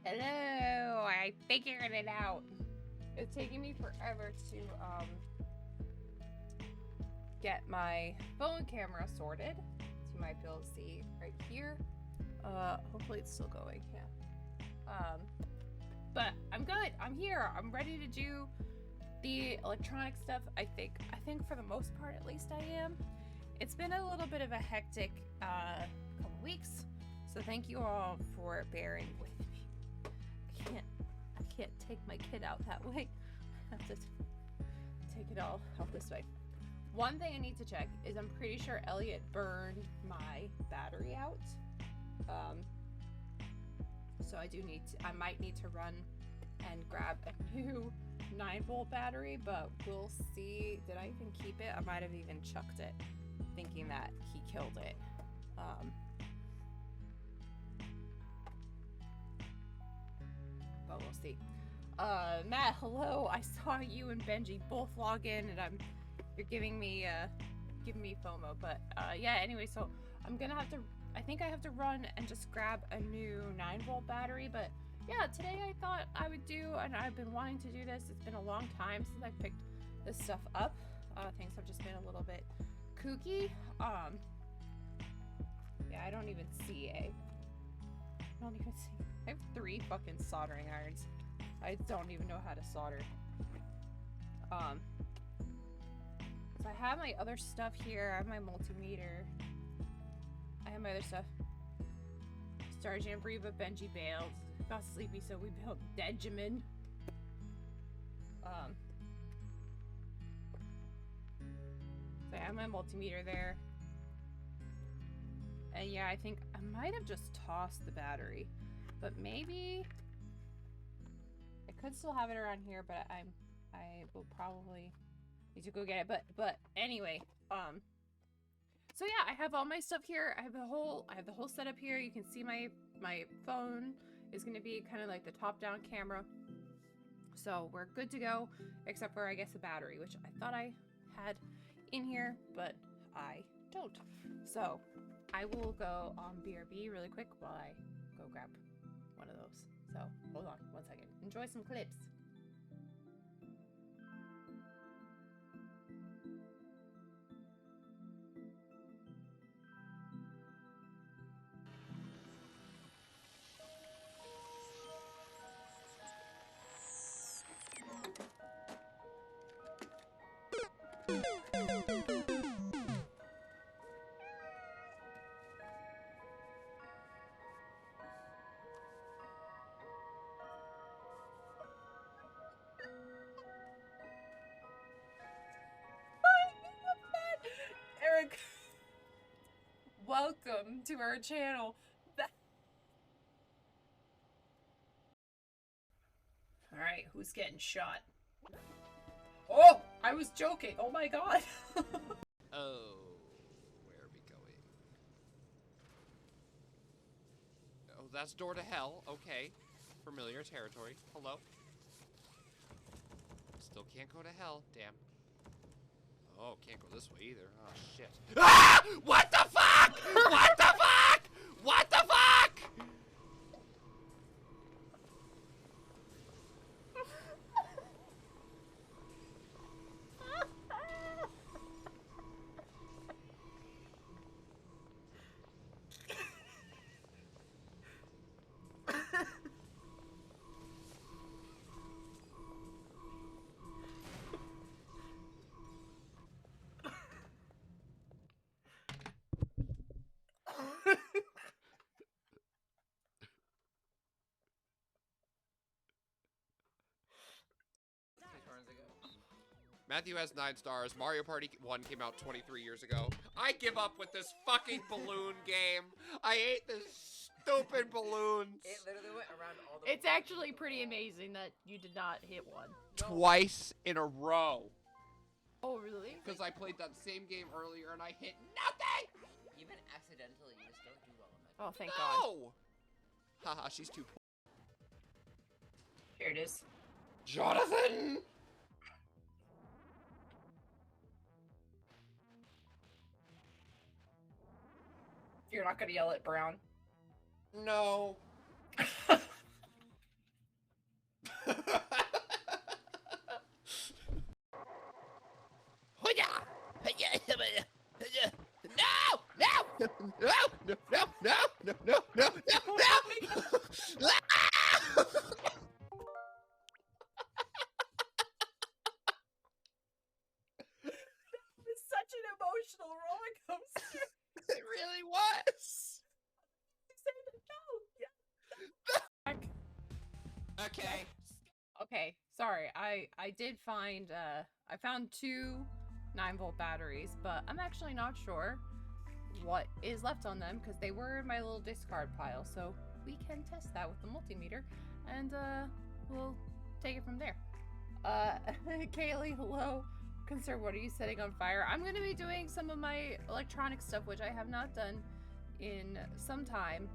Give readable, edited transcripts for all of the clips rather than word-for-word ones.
Hello, I figured it out. It's taking me forever to get my phone camera sorted. So you might be able to see right here. Hopefully it's still going, yeah. But I'm good. I'm here. I'm ready to do the electronic stuff. I think for the most part, at least I am. It's been a little bit of a hectic couple weeks, so thank you all for bearing with me. I can't take my kid out that way. I have to take it all out this way. One thing I need to check is I'm pretty sure Elliot burned my battery out. So I might need to run and grab a new 9-volt battery, but we'll see. Did I even keep it? I might have even chucked it, thinking that he killed it. But we'll see. Matt, hello. I saw you and Benji both log in, and you're giving me FOMO. But yeah. Anyway, so I'm gonna have to. I think I have to run and just grab a new 9-volt battery. But yeah, today I thought I would do, and I've been wanting to do this. It's been a long time since I picked this stuff up. Things have just been a little bit kooky. Yeah, I don't even see. I have 3 fucking soldering irons. I don't even know how to solder. So I have my other stuff here. I have my multimeter. I have my other stuff. Sergeant Breva, Benji bailed. Got sleepy, so we built Degemin. So I have my multimeter there. And yeah, I think I might have just tossed the battery. But maybe I could still have it around here, but I will probably need to go get it. But anyway, so yeah, I have all my stuff here. I have the whole setup here. You can see my phone is gonna be kind of like the top-down camera. So we're good to go, except for I guess the battery, which I thought I had in here, but I don't. So I will go on BRB really quick while I go grab one of those. So hold on one second. Enjoy some clips. Eric, welcome to our channel. Alright, who's getting shot? Oh, I was joking. Oh my god. Oh, where are we going? Oh, that's door to hell. Okay. Familiar territory. Hello. Still can't go to hell. Damn. Oh, can't go this way either. Oh, shit. Ah! What the fuck? What the fuck? What the fuck? Matthew has 9 stars. Mario Party 1 came out 23 years ago. I give up with this fucking balloon game. I hate this stupid balloons. It literally went around all the. It's actually pretty amazing that you did not hit one. Twice in a row. Oh, really? Because I played that same game earlier and I hit nothing! Even accidentally, you still do well on that. Oh, thank God. No! Haha, she's too poor. Here it is. Jonathan! You're not gonna yell at Brown. No. no, no, no, no, no, no, no, no. It's such an emotional roller coaster. It really was. Okay. Okay, sorry. I did find I found 2 9-volt batteries, but I'm actually not sure what is left on them because they were in my little discard pile. So we can test that with the multimeter, and we'll take it from there. Kaylee, hello. Concern, what are you setting on fire? I'm gonna be doing some of my electronic stuff, which I have not done in some time.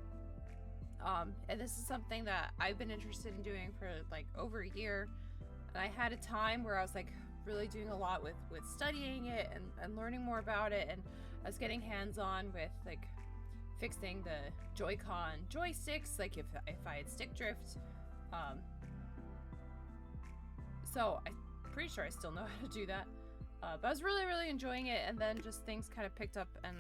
And this is something that I've been interested in doing for like over a year. And I had a time where I was like really doing a lot with studying it and learning more about it. And I was getting hands-on with like fixing the JoyCon joysticks, like if I had stick drift. So I'm pretty sure I still know how to do that. But I was really enjoying it, and then just things kind of picked up, and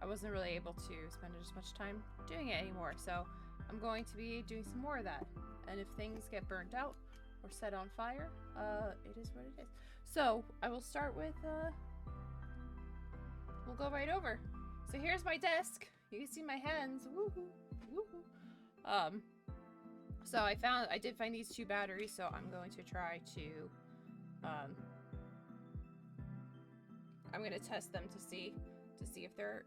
I wasn't really able to spend as much time doing it anymore. So I'm going to be doing some more of that. And if things get burnt out or set on fire, it is what it is. So I will start with, we'll go right over. So here's my desk. You can see my hands. Woohoo, woohoo. So I did find these 2 batteries, so I'm going to try to, I'm going to test them to see if they're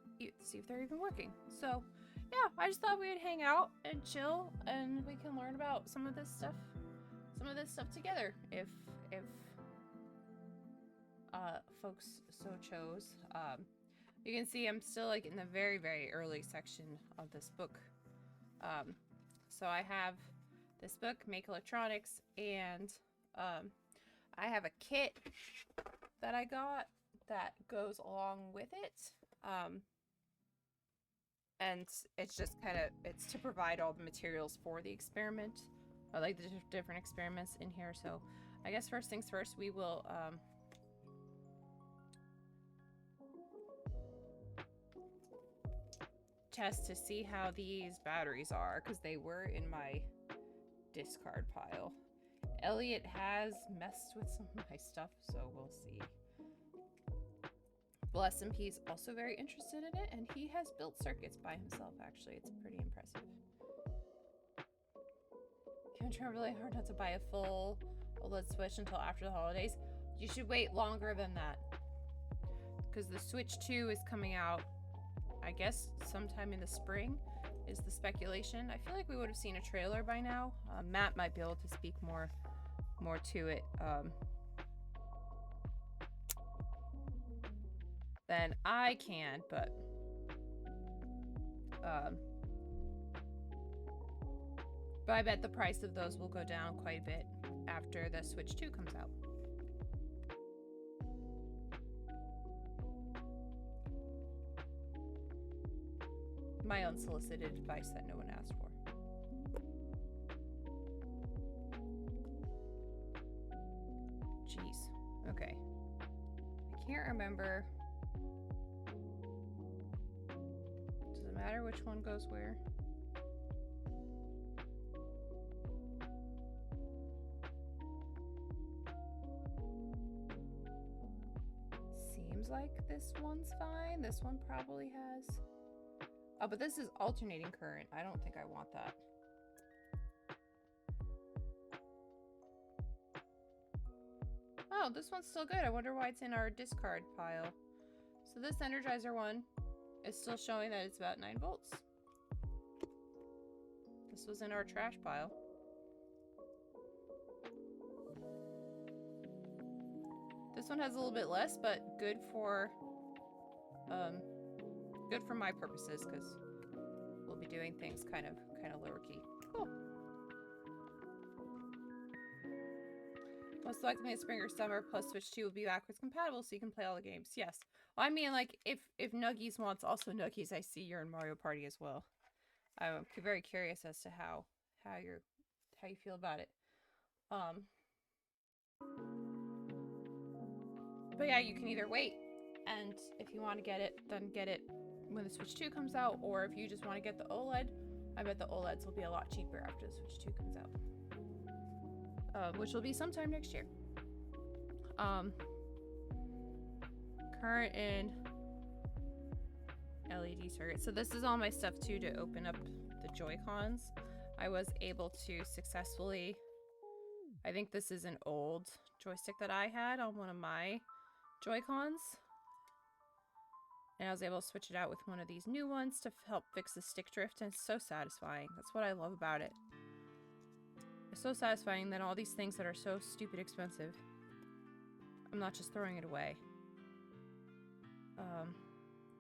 even working. So yeah, I just thought we'd hang out and chill, and we can learn about some of this stuff together if folks so chose. You can see I'm still like in the very early section of this book. So I have this book, Make Electronics, and I have a kit that I got that goes along with it. And it's just it's to provide all the materials for the experiment. I like the different experiments in here. So I guess first things first, we will test to see how these batteries are, because they were in my discard pile. Elliot has messed with some of my stuff, so we'll see. Bless him, he's also very interested in it, and he has built circuits by himself, actually. It's pretty impressive. I'm trying really hard not to buy a full OLED Switch until after the holidays. You should wait longer than that, because the Switch 2 is coming out, I guess, sometime in the spring, is the speculation. I feel like we would have seen a trailer by now. Matt might be able to speak more to it than I can, but I bet the price of those will go down quite a bit after the Switch 2 comes out. My unsolicited advice that no one asked for. Jeez. Okay. I can't remember. Does it matter which one goes where? Seems like this one's fine. This one probably has. Oh, but this is alternating current. I don't think I want that. Oh, this one's still good. I wonder why it's in our discard pile. So this Energizer one is still showing that it's about 9 volts. This was in our trash pile. This one has a little bit less, but good for my purposes, because we'll be doing things kind of lower key. Cool. Most likely in spring or summer, plus Switch 2 will be backwards compatible, so you can play all the games. Yes. Well, I mean, like, if Nuggies wants also Nuggies, I see you're in Mario Party as well. I'm very curious as to how you feel about it. But yeah, you can either wait And if you want to get it, then get it when the Switch 2 comes out, or if you just want to get the OLED, I bet the OLEDs will be a lot cheaper after the Switch 2 comes out. Which will be sometime next year. Current in LED circuit. So this is all my stuff too to open up the JoyCons. I was able to successfully, I think this is an old joystick that I had on one of my JoyCons. And I was able to switch it out with one of these new ones to help fix the stick drift, and it's so satisfying. That's what I love about it. It's so satisfying that all these things that are so stupid expensive, I'm not just throwing it away. I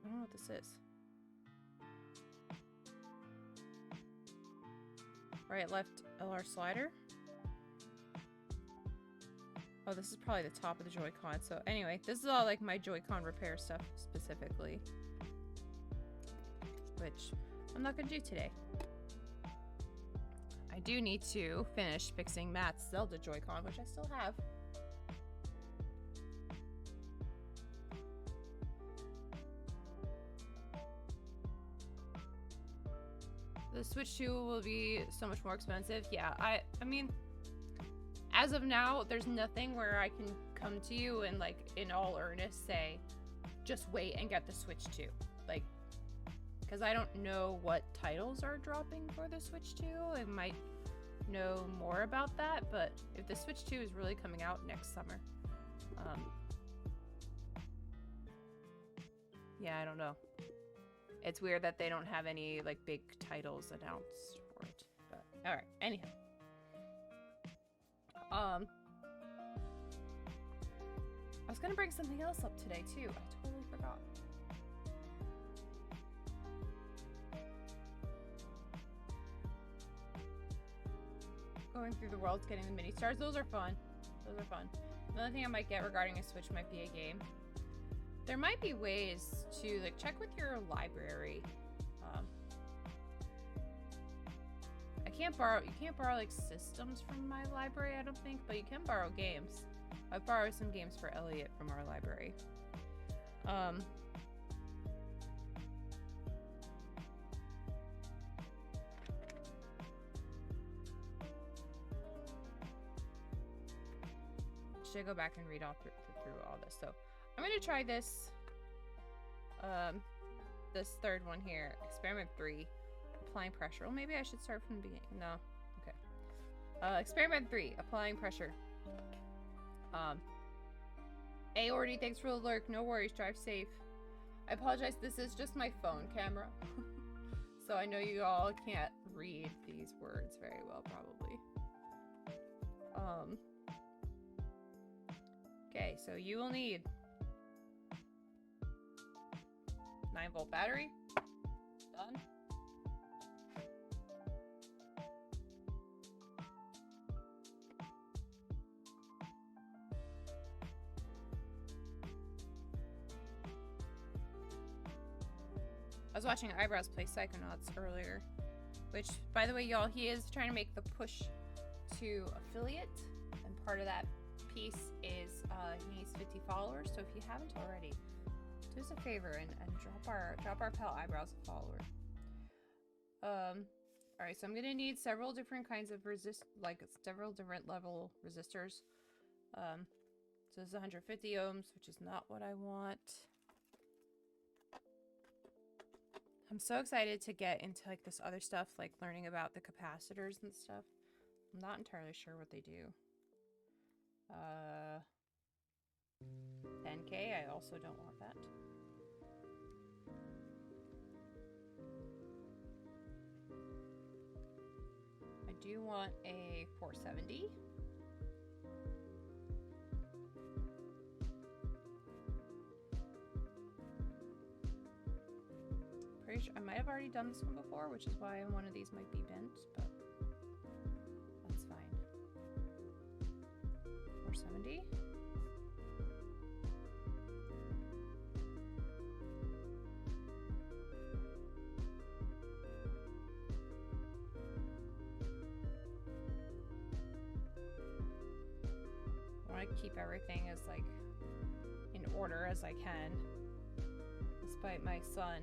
don't know what this is. Right, left, LR slider. Oh, this is probably the top of the Joy-Con. So anyway, this is all like my Joy-Con repair stuff specifically, which I'm not gonna do today. I do need to finish fixing Matt's Zelda Joy-Con, which I still have. The Switch 2 will be so much more expensive. Yeah, I mean, as of now, there's nothing where I can come to you and, like, in all earnest say, just wait and get the Switch 2. Like, because I don't know what titles are dropping for the Switch 2. I might know more about that, but if the Switch 2 is really coming out next summer, yeah, I don't know. It's weird that they don't have any, like, big titles announced for it. But, alright, anyhow. I was gonna bring something else up today, too. I totally forgot. Going through the world, getting the mini stars. Those are fun. Those are fun. Another thing I might get regarding a Switch might be a game. There might be ways to, like, check with your library. You can't borrow like systems from my library, I don't think, but you can borrow games. I've borrowed some games for Elliot from our library. Should I go back and read all through all this? So I'm gonna try this this third one here, experiment 3, applying pressure. Well, maybe I should start from the beginning. No, okay. Experiment 3, applying pressure. Aorty, thanks for the lurk. No worries, drive safe. I apologize, this is just my phone camera. So I know you all can't read these words very well, probably. Okay, so you will need 9-volt battery. Done. I was watching Eyebrows play Psychonauts earlier, which, by the way, y'all, he is trying to make the push to affiliate, and part of that piece is he needs 50 followers. So if you haven't already, do us a favor and drop our pal Eyebrows a follower. All right, so I'm gonna need several different kinds of several different level resistors. So this is 150 ohms, which is not what I want. I'm so excited to get into like this other stuff, like learning about the capacitors and stuff. I'm not entirely sure what they do. 10K, I also don't want that. I do want a 470. Pretty sure I might have already done this one before, which is why one of these might be bent, but that's fine. 470. I want to keep everything as like in order as I can. despite my son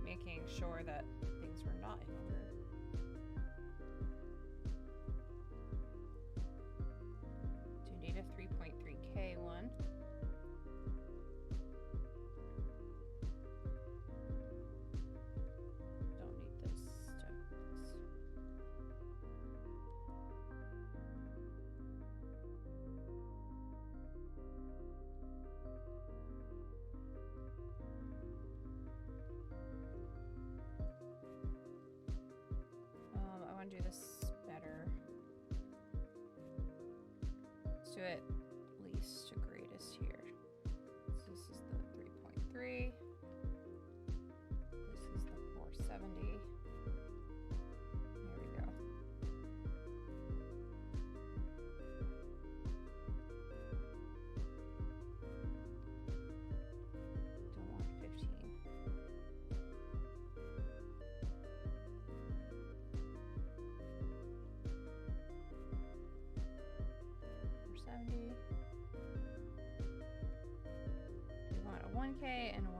making sure that things were not in order. Do need a 3.3K one. Don't need this. Don't need this. I want to do this better. Let's do it least to greatest here. So this is the 3.3. This is the 470. There we go. Don't want 15. We want a 1K and a 1.5.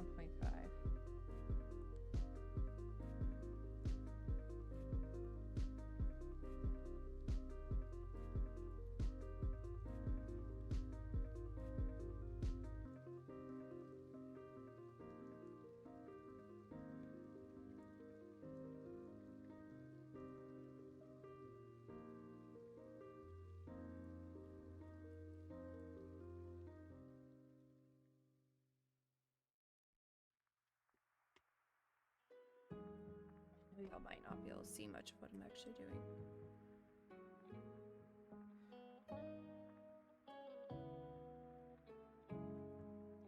Y'all might not be able to see much of what I'm actually doing.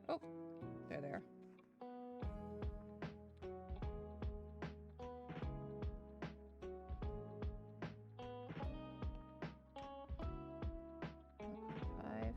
Oh, they're there. Five.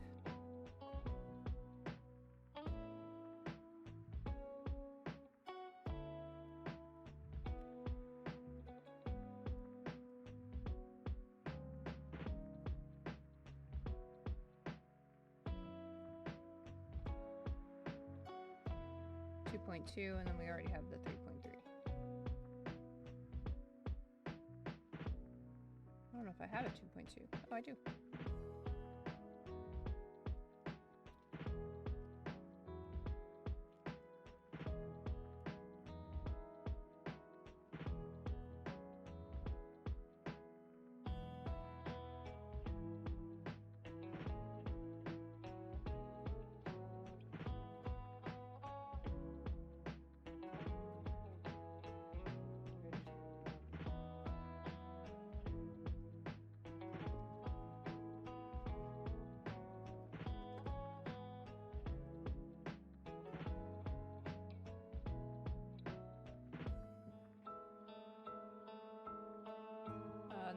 .2, and then we already have the 3.3. I don't know if I have a 2.2. Oh, I do.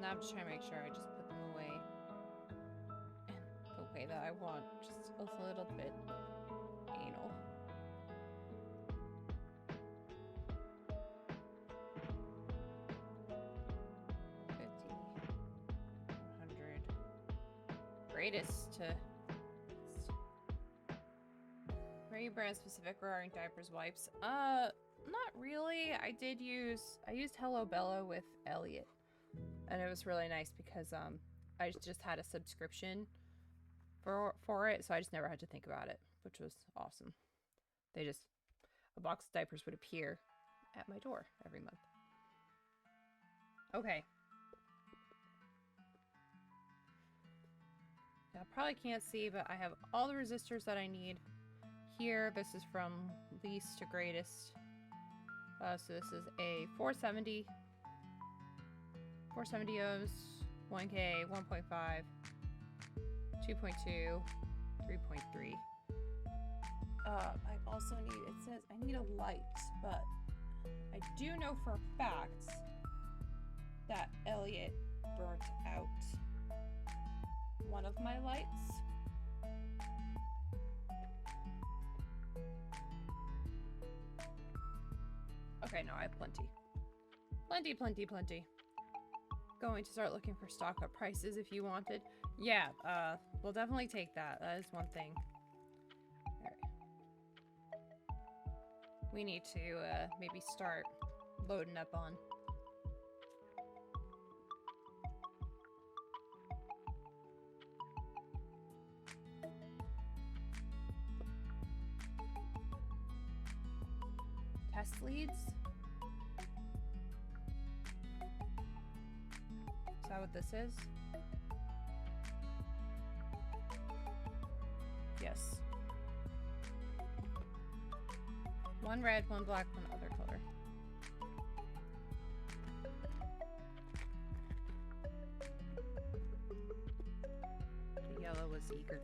Now I'm just trying to make sure I just put them away the way that I want, just a little bit anal. Greatest to very brand specific regarding diapers, wipes. Not really. I used Hello Bella with Elliot. And it was really nice because I just had a subscription for it, so I just never had to think about it, which was awesome. A box of diapers would appear at my door every month. Okay. I probably can't see, but I have all the resistors that I need here. This is from least to greatest. So this is a 470. 470 ohms, 1K, 1.5, 2.2, 3.3. I also need, it says I need a light, but I do know for a fact that Elliot burnt out one of my lights. Okay, no, I have plenty. Plenty. Going to start looking for stock up prices if you wanted. Yeah, we'll definitely take that. That is one thing. Alright. we need to maybe start loading up on. Test leads? Is that what this is? Yes. One red, one black, one other color. The yellow was eager.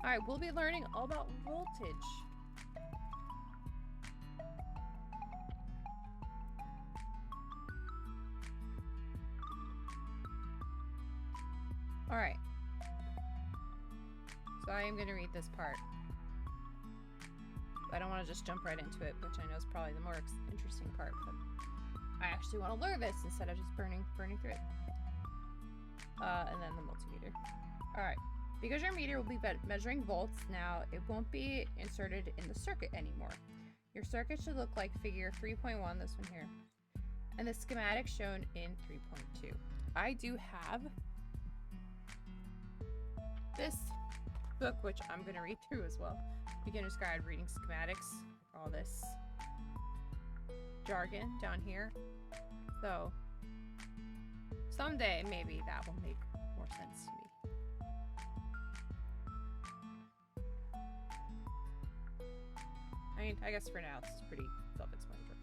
Alright, we'll be learning all about voltage. Alright. So I am going to read this part. I don't want to just jump right into it, which I know is probably the more interesting part, but I actually want to learn this instead of just burning through it. And then the multimeter. Alright. Because your meter will be measuring volts now, it won't be inserted in the circuit anymore. Your circuit should look like figure 3.1, this one here, and the schematic shown in 3.2. I do have this book, which I'm going to read through as well. Beginner's Guide Reading Schematics, all this jargon down here. So someday maybe that will make more sense to me. I mean, I guess for now it's pretty self-explanatory.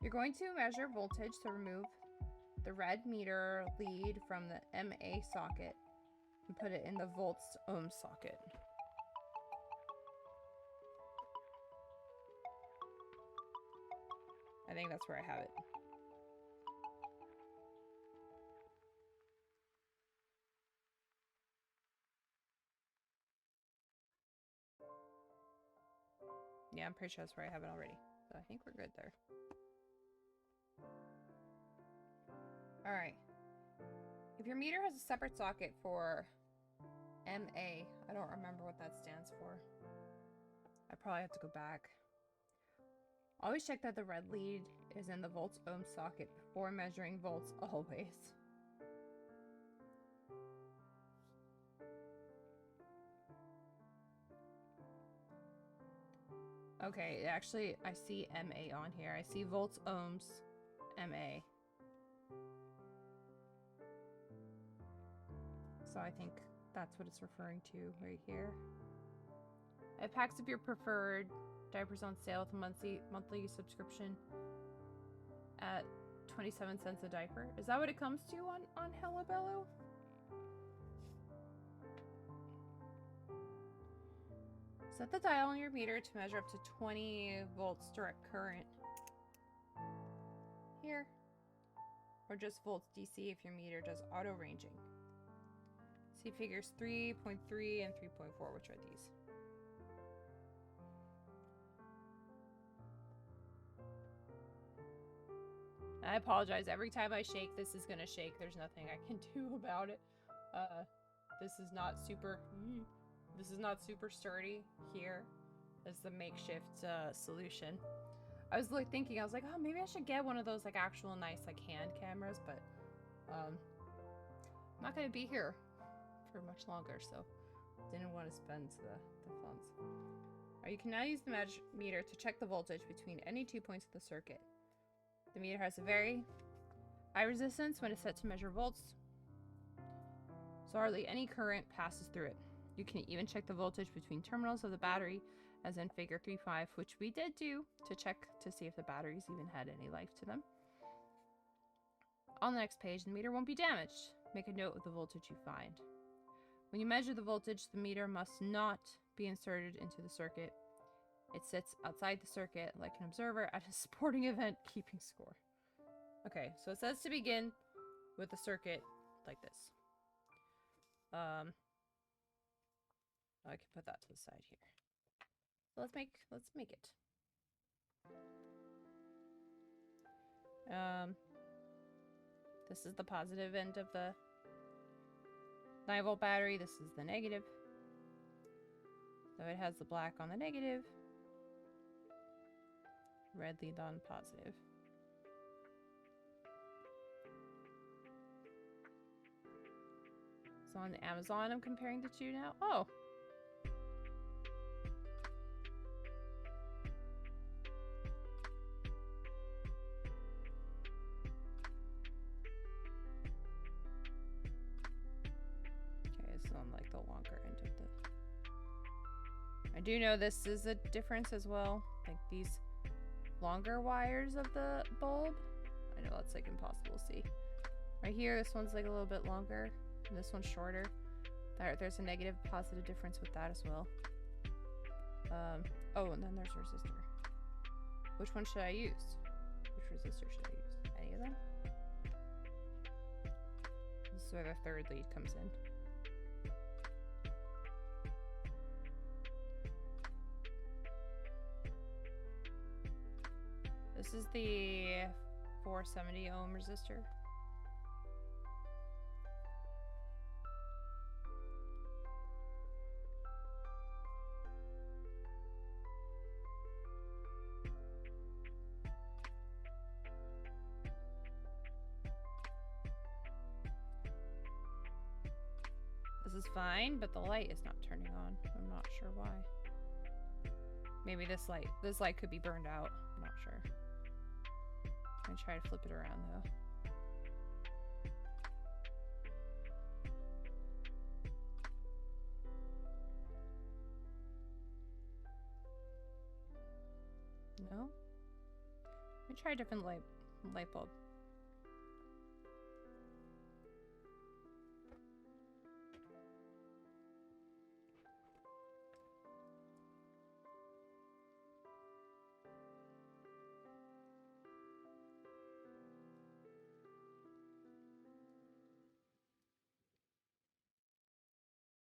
You're going to measure voltage, so remove the red meter lead from the MA socket and put it in the volts ohm socket. I think that's where I have it. Yeah, I'm pretty sure that's where I have it already. So I think we're good there. Alright. If your meter has a separate socket for MA, I don't remember what that stands for. I probably have to go back. Always check that the red lead is in the volts ohm socket before measuring volts always. Okay, actually, I see MA on here. I see volts ohms MA. So I think that's what it's referring to right here. It packs up your preferred diapers on sale with a monthly subscription at 27 cents a diaper. Is that what it comes to on Hello Bello? Set the dial on your meter to measure up to 20 volts direct current. Here. Or just volts DC if your meter does auto ranging. See figures 3.3 and 3.4, which are these. I apologize. Every time I shake, this is gonna shake. There's nothing I can do about it. This is not super sturdy here. As the makeshift solution. I was like thinking, I was like, oh, maybe I should get one of those like actual nice like hand cameras, but I'm not gonna be here for much longer, so didn't want to spend the funds. Right, you can now use the meter to check the voltage between any 2 points of the circuit. The meter has a very high resistance when it's set to measure volts, so hardly any current passes through it. You can even check the voltage between terminals of the battery, as in figure 3.5, which we did do to check to see if the batteries even had any life to them. On the next page, the meter won't be damaged. Make a note of the voltage you find. When you measure the voltage, the meter must not be inserted into the circuit. It sits outside the circuit like an observer at a sporting event keeping score. Okay, so it says to begin with the circuit like this. I can put that to the side here. So let's make it. This is the positive end of the 9-volt battery. This is the negative. So it has the black on the negative, red lead on positive. So on Amazon, I'm comparing the two now. Oh. Okay, so on like the longer end of the... I do know this is a difference as well. Like these longer wires of the bulb. I know that's like impossible to see. Right here, this one's like a little bit longer. And this one's shorter. There's a negative positive difference with that as well. Oh, and then there's resistor. Which one should I use? Which resistor should I use? Any of them? This is where the third lead comes in. This is the 470 ohm resistor. This is fine, but the light is not turning on. I'm not sure why. Maybe this light could be burned out. I'm not sure. I'm gonna try to flip it around though. No? Let me try a different light bulb.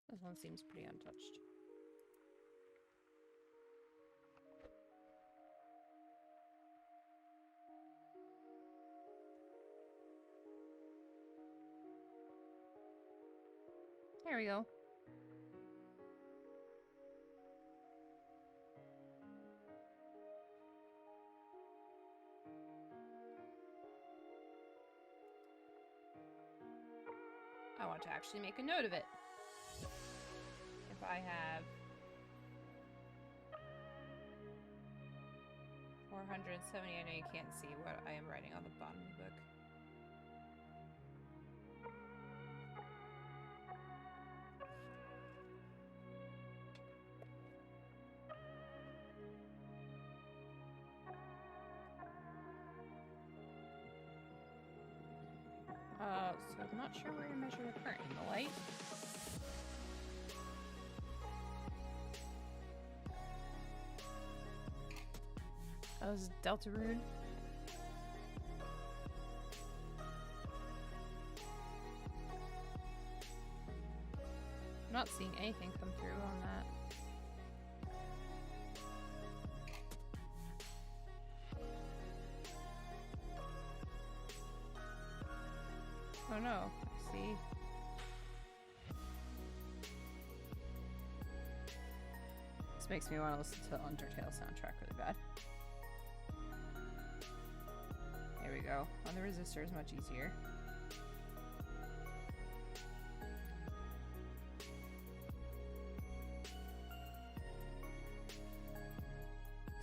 This one seems pretty untouched. There we go. I want to actually make a note of it. If I have 470, I know you can't see what I am writing on the bottom of the book. So I'm not sure where to measure the current in the light. That was Delta Rune. I'm not seeing anything come through on that. Oh no, see. This makes me want to listen to the Undertale soundtrack really bad. There we go. On the resistor is much easier.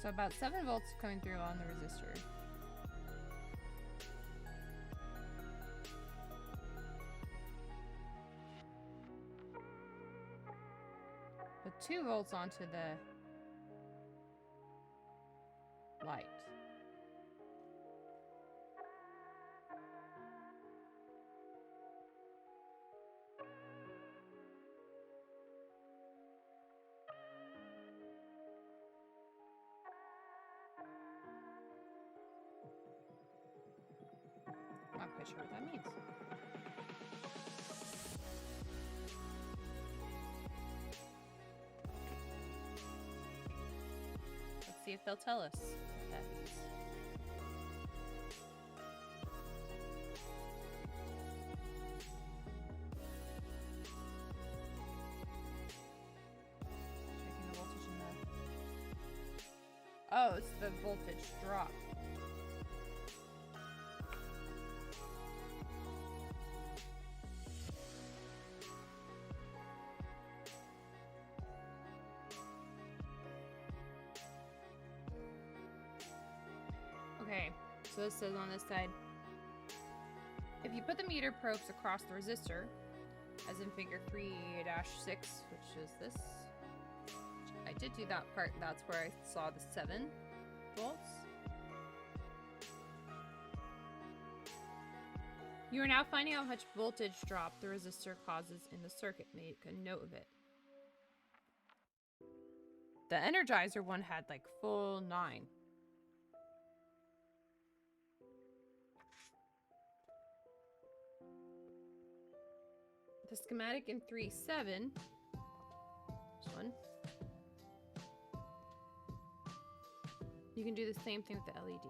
So about 7 volts coming through on the resistor. With 2 volts onto the light. Not quite sure what that means. Let's see if they'll tell us what that means. Oh, it's the voltage drop. Okay, so this says on this side, if you put the meter probes across the resistor, as in figure 3-6, which is this, I did do that part, that's where I saw the 7 volts. You are now finding out how much voltage drop the resistor causes in the circuit. Make a note of it. The Energizer one had like full 9. The schematic in 3.7, this one, you can do the same thing with the LED.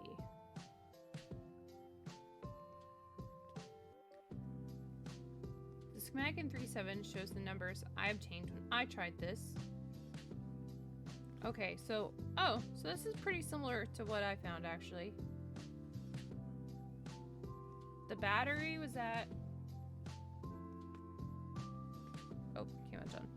The schematic in 3.7 shows the numbers I obtained when I tried this. Okay, so this is pretty similar to what I found actually. The battery was at, oh, came out done.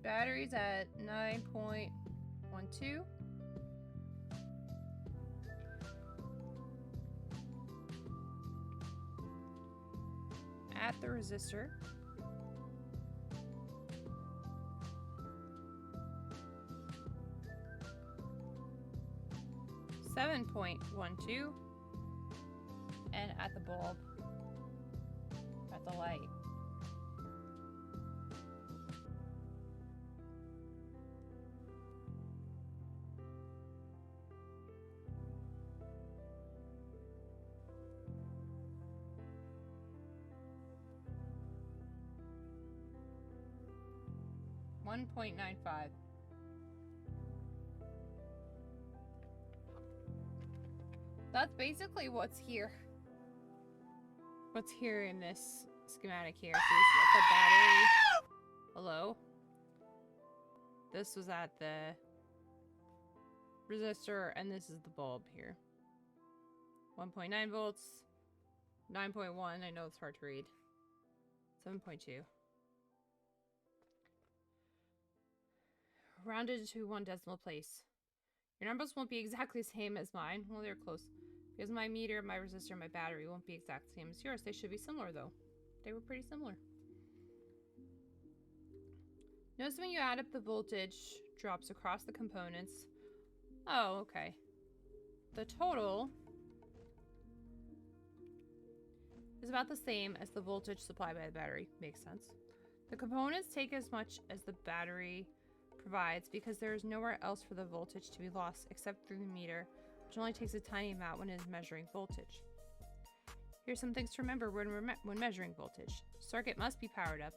Battery's at 9.12. At the resistor. .12, and at the bulb, at the light. .95. That's basically what's here. What's here in this schematic here. So this is at the battery. Hello? This was at the resistor, and this is the bulb here. 1.9 volts. 9.1. I know it's hard to read. 7.2. Rounded to 1 decimal place. Your numbers won't be exactly the same as mine. Well, they're close. Because my meter, my resistor, my battery won't be exactly the same as yours. They should be similar, though. They were pretty similar. Notice when you add up the voltage drops across the components. Oh, okay. The total is about the same as the voltage supplied by the battery. Makes sense. The components take as much as the battery provides because there is nowhere else for the voltage to be lost except through the meter, which only takes a tiny amount when it is measuring voltage. Here's some things to remember when measuring voltage. Circuit must be powered up.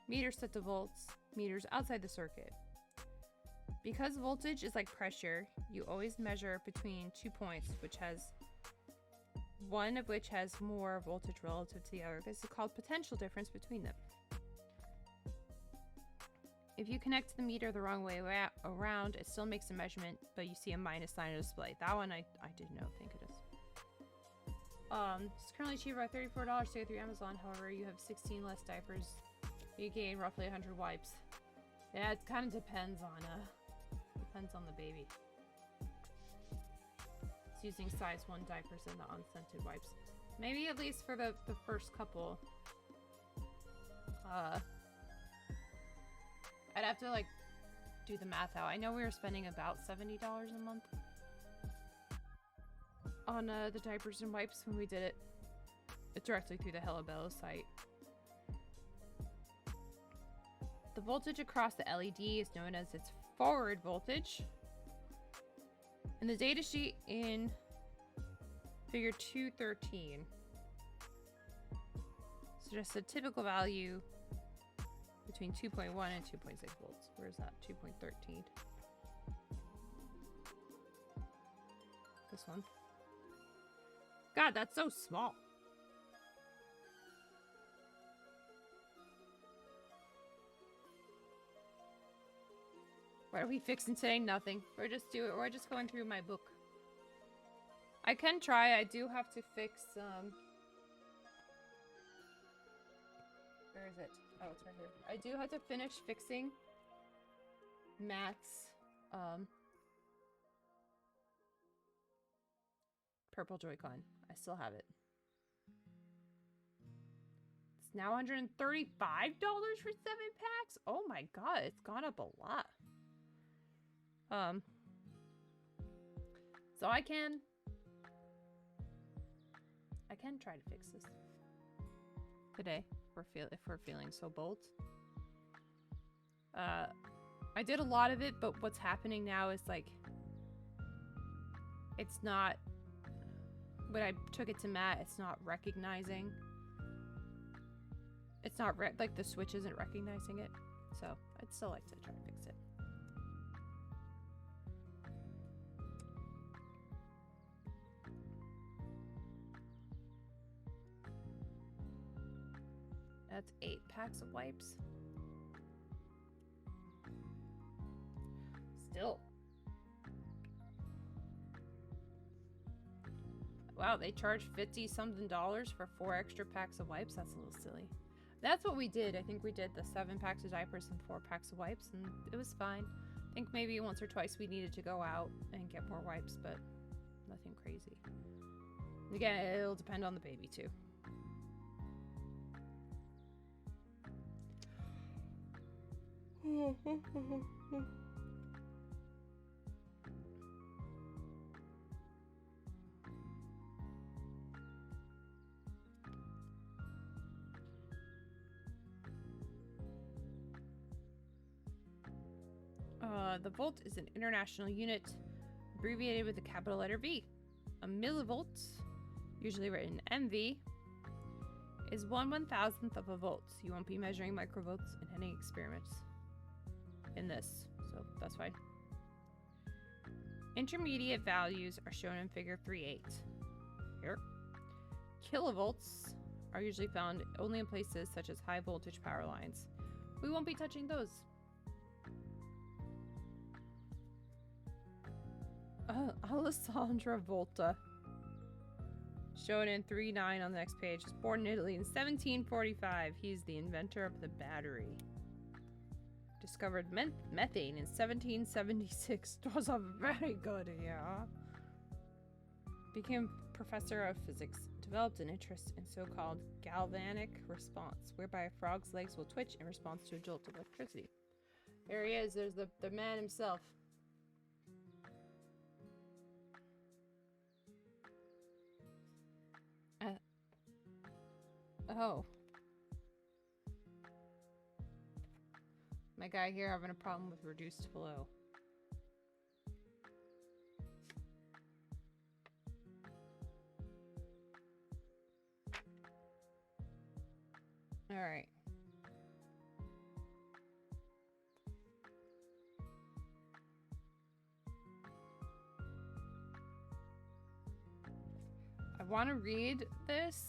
Meters set to volts. Meters outside the circuit. Because voltage is like pressure, you always measure between 2 points, one of which has more voltage relative to the other. This is called potential difference between them. If you connect the meter the wrong way around, it still makes a measurement, but you see a minus sign on the display. That one I didn't think it is. It's currently cheaper by $34 to go through Amazon. However, you have 16 less diapers. You gain roughly 100 wipes. Yeah, it kind of depends on the baby. It's using size 1 diapers and the unscented wipes. Maybe at least for the first couple. I'd have to like do the math out. I know we were spending about $70 a month on the diapers and wipes when we did it directly through the Hello Bello site. The voltage across the LED is known as its forward voltage. And the data sheet in figure 213 just a typical value between 2.1 and 2.6 volts. Where's that? 2.13. This one. God, that's so small. What are we fixing today? Nothing. We're just going through my book. I can try. I do have to fix where is it? Oh, it's right here. I do have to finish fixing Matt's purple Joy-Con. I still have it. It's now $135 for 7 packs. Oh my god, it's gone up a lot. So I can try to fix this today if we're feeling so bold. I did a lot of it, but what's happening now is like it's not, when I took it to Matt, it's not recognizing. It's not like the switch isn't recognizing it. So I'd still like to try to fix it. That's 8 packs of wipes. Still. Wow, they charge $50-something for 4 extra packs of wipes. That's a little silly. That's what we did. I think we did the 7 packs of diapers and 4 packs of wipes, and it was fine. I think maybe once or twice we needed to go out and get more wipes, but nothing crazy. Again, it'll depend on the baby too. The volt is an international unit abbreviated with the capital letter V. A millivolt, usually written MV, is 1/1000th of a volt. You won't be measuring microvolts in any experiments in this, so that's fine. Intermediate values are shown in figure 3.8. Here. Kilovolts are usually found only in places such as high voltage power lines. We won't be touching those. Alessandro Volta, shown in 3.9 on the next page, was born in Italy in 1745. He's the inventor of the battery. Discovered methane in 1776. Was a very good year. Became professor of physics. Developed an interest in so-called galvanic response, whereby a frog's legs will twitch in response to a jolt of electricity. There he is. There's the man himself. Oh. My guy here having a problem with reduced flow. Alright. I want to read this.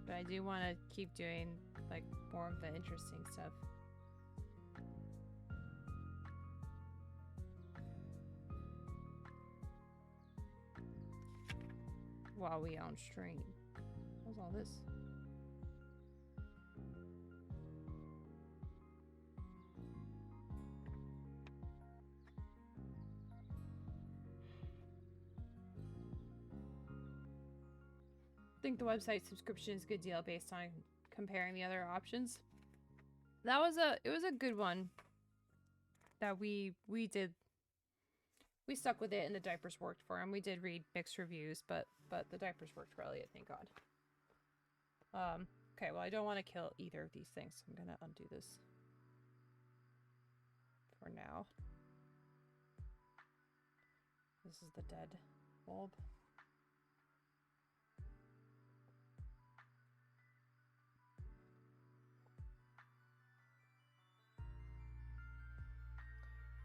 But I do want to keep doing, like, more of the interesting stuff. While we on stream. What's all this? I think the website subscription is a good deal based on comparing the other options. It was a good one that we did. We stuck with it and the diapers worked for him. We did read mixed reviews, but the diapers worked for Elliot, thank God. Okay, well I don't want to kill either of these things, so I'm gonna undo this for now. This is the dead bulb.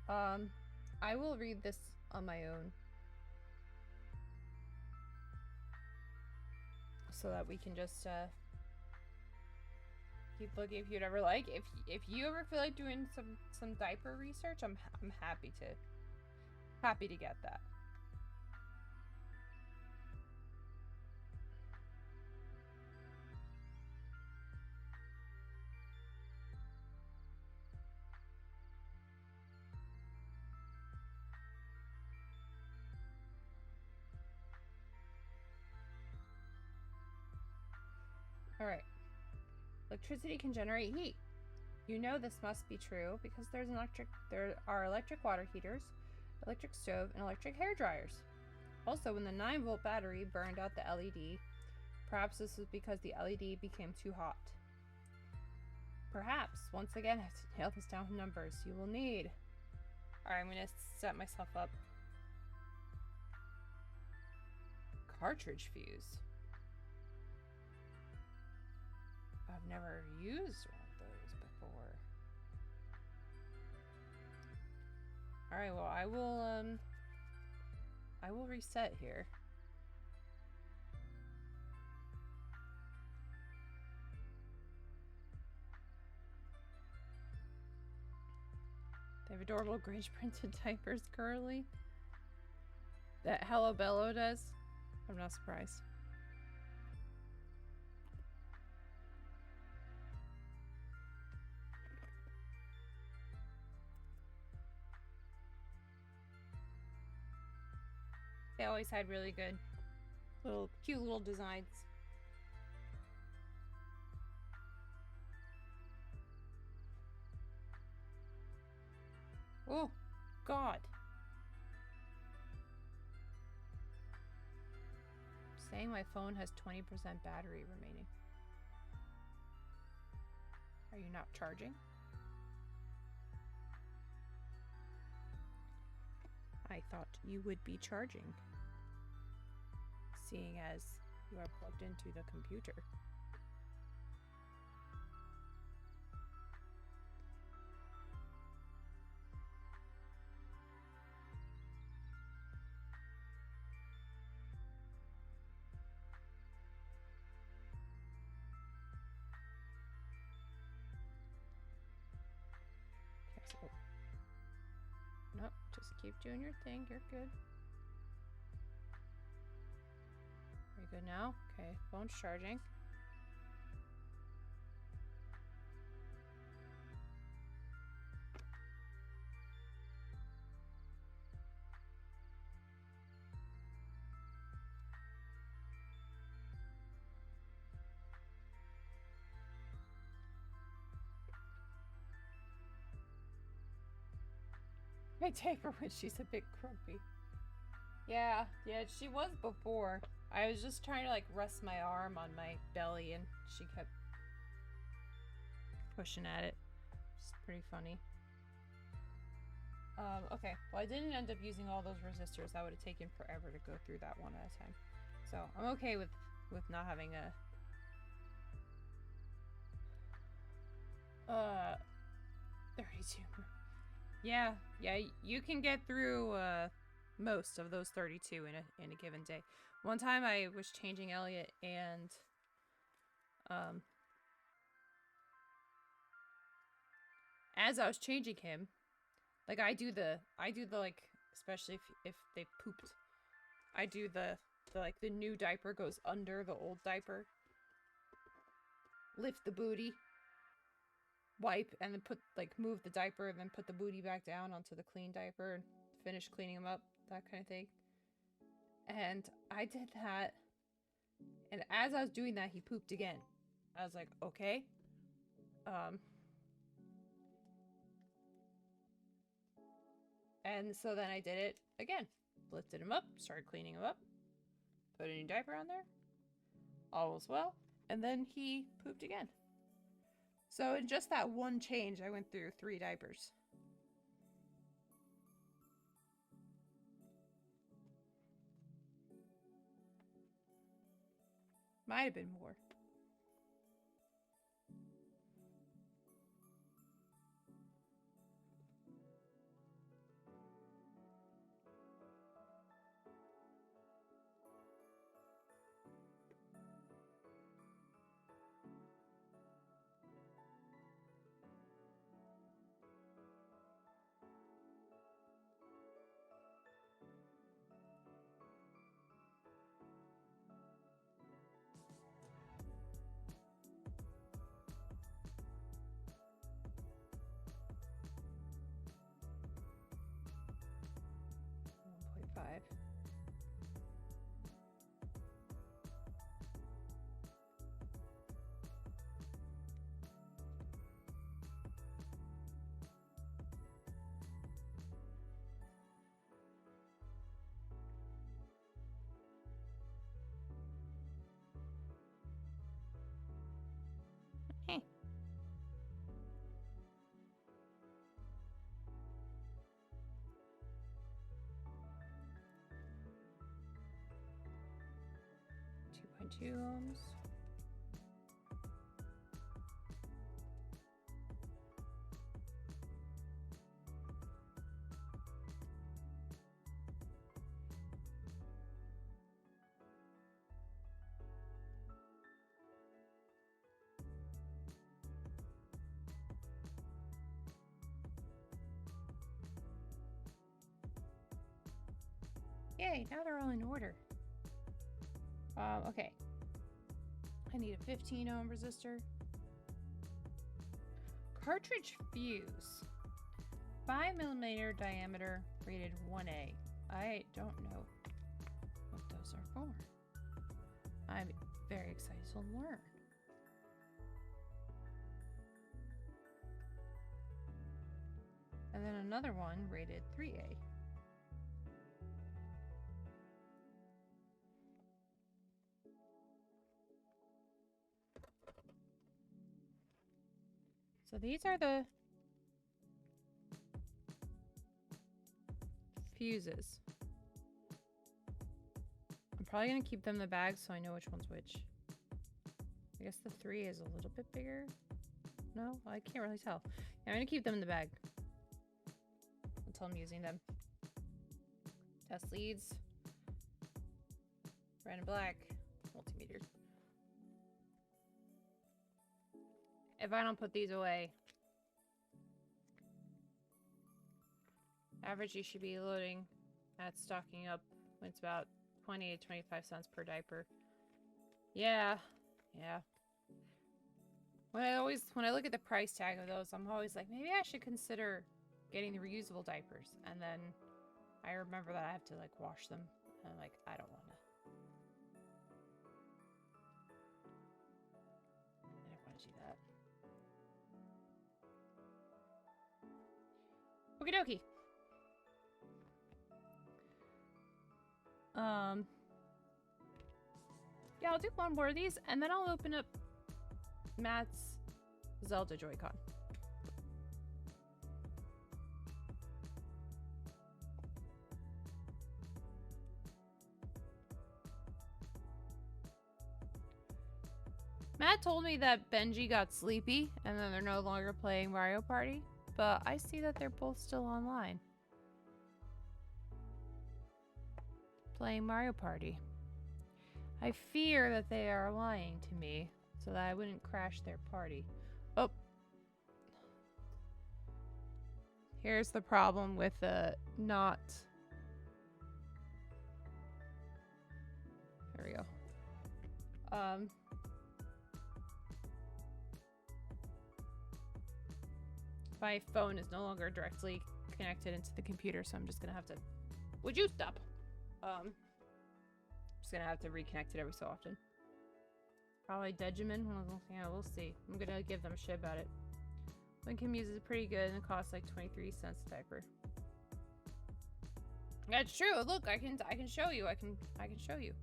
I will read this on my own. So that we can just, keep looking if you'd ever like. If you ever feel like doing some diaper research, I'm happy to get that. Alright. Electricity can generate heat. You know this must be true because there are electric water heaters, electric stove, and electric hair dryers. Also, when the 9-volt battery burned out the LED, perhaps this was because the LED became too hot. Perhaps, once again, I have to nail this down with numbers. You will need... Alright, I'm gonna set myself up. Cartridge fuse. I've never used one of those before. Alright, well, I will reset here. They have adorable Grinch printed diapers currently. That Hello Bello does. I'm not surprised. They always had really good, cute little designs. Oh, God. Saying my phone has 20% battery remaining. Are you not charging? I thought you would be charging, seeing as you are plugged into the computer. Okay, so nope, just keep doing your thing. You're good. Are you good now? Okay, phone's charging. I take her when she's a bit grumpy. Yeah, she was before. I was just trying to like rest my arm on my belly and she kept pushing at it. It's pretty funny. Okay, well I didn't end up using all those resistors. That would have taken forever to go through that one at a time. So I'm okay with not having a 32. Yeah, you can get through most of those 32 in a given day. One time I was changing Elliot and as I was changing him, like I do the like, especially if they pooped, I do the like the new diaper goes under the old diaper. Lift the booty. Wipe and then move the diaper and then put the booty back down onto the clean diaper and finish cleaning him up, that kind of thing. And I did that, and as I was doing that, he pooped again. I was like, okay. And so then I did it again. Lifted him up, started cleaning him up, put a new diaper on there. All was well. And then he pooped again. So in just that one change, I went through 3 diapers. Might have been more. 5. Hey. .2 ohms. Yay, now they're all in order. Okay. I need a 15 ohm resistor. Cartridge fuse. 5mm diameter, rated 1A. I don't know what those are for. I'm very excited to learn. And then another one rated 3A. So these are the fuses. I'm probably going to keep them in the bag so I know which one's which. I guess the 3 is a little bit bigger. No, I can't really tell. Yeah, I'm going to keep them in the bag until I'm using them. Test leads. Red and black. Multimeters. If I don't put these away, average you should be loading at stocking up when it's about 20 to 25 cents per diaper. Yeah. When I look at the price tag of those, I'm always like, maybe I should consider getting the reusable diapers. And then I remember that I have to like wash them. And I'm like, I don't want to. I don't want to do that. Okie dokie. Yeah, I'll do one more of these, and then I'll open up Matt's Zelda Joy-Con. Matt told me that Benji got sleepy, and then they're no longer playing Mario Party. But I see that they're both still online. Playing Mario Party. I fear that they are lying to me so that I wouldn't crash their party. Oh. Here's the problem with not... There we go. My phone is no longer directly connected into the computer, so I'm just gonna have to... Would you stop? Just gonna have to reconnect it every so often. Probably Degemin. Well, yeah, we'll see. I'm gonna give them a shit about it. Lincoln Muse is pretty good, and it costs like 23 cents a diaper. That's true. Look, I can show you. I can show you.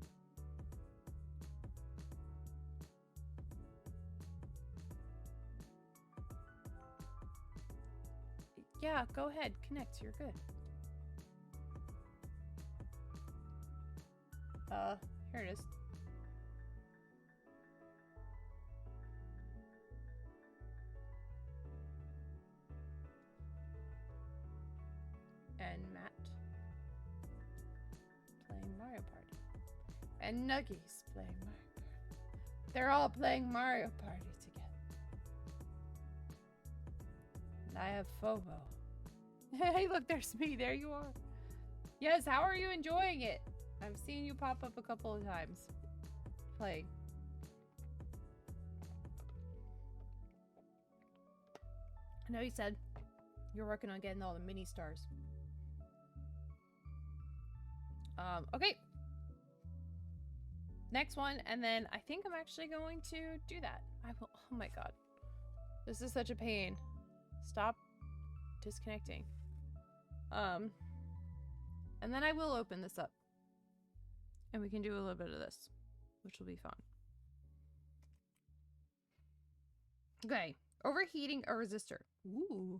Yeah, go ahead. Connect. You're good. Here it is. And Matt playing Mario Party. And Nuggies playing Mario Party. They're all playing Mario Party together. And I have FOMO. Hey, look, there's me. There you are. Yes, how are you enjoying it? I've seen you pop up a couple of times. Playing. I know you said you're working on getting all the mini stars. Okay. Next one, and then I think I'm actually going to do that. I will. Oh my god. This is such a pain. Stop disconnecting. And then I will open this up. And we can do a little bit of this, which will be fun. Okay. Overheating a resistor. Ooh.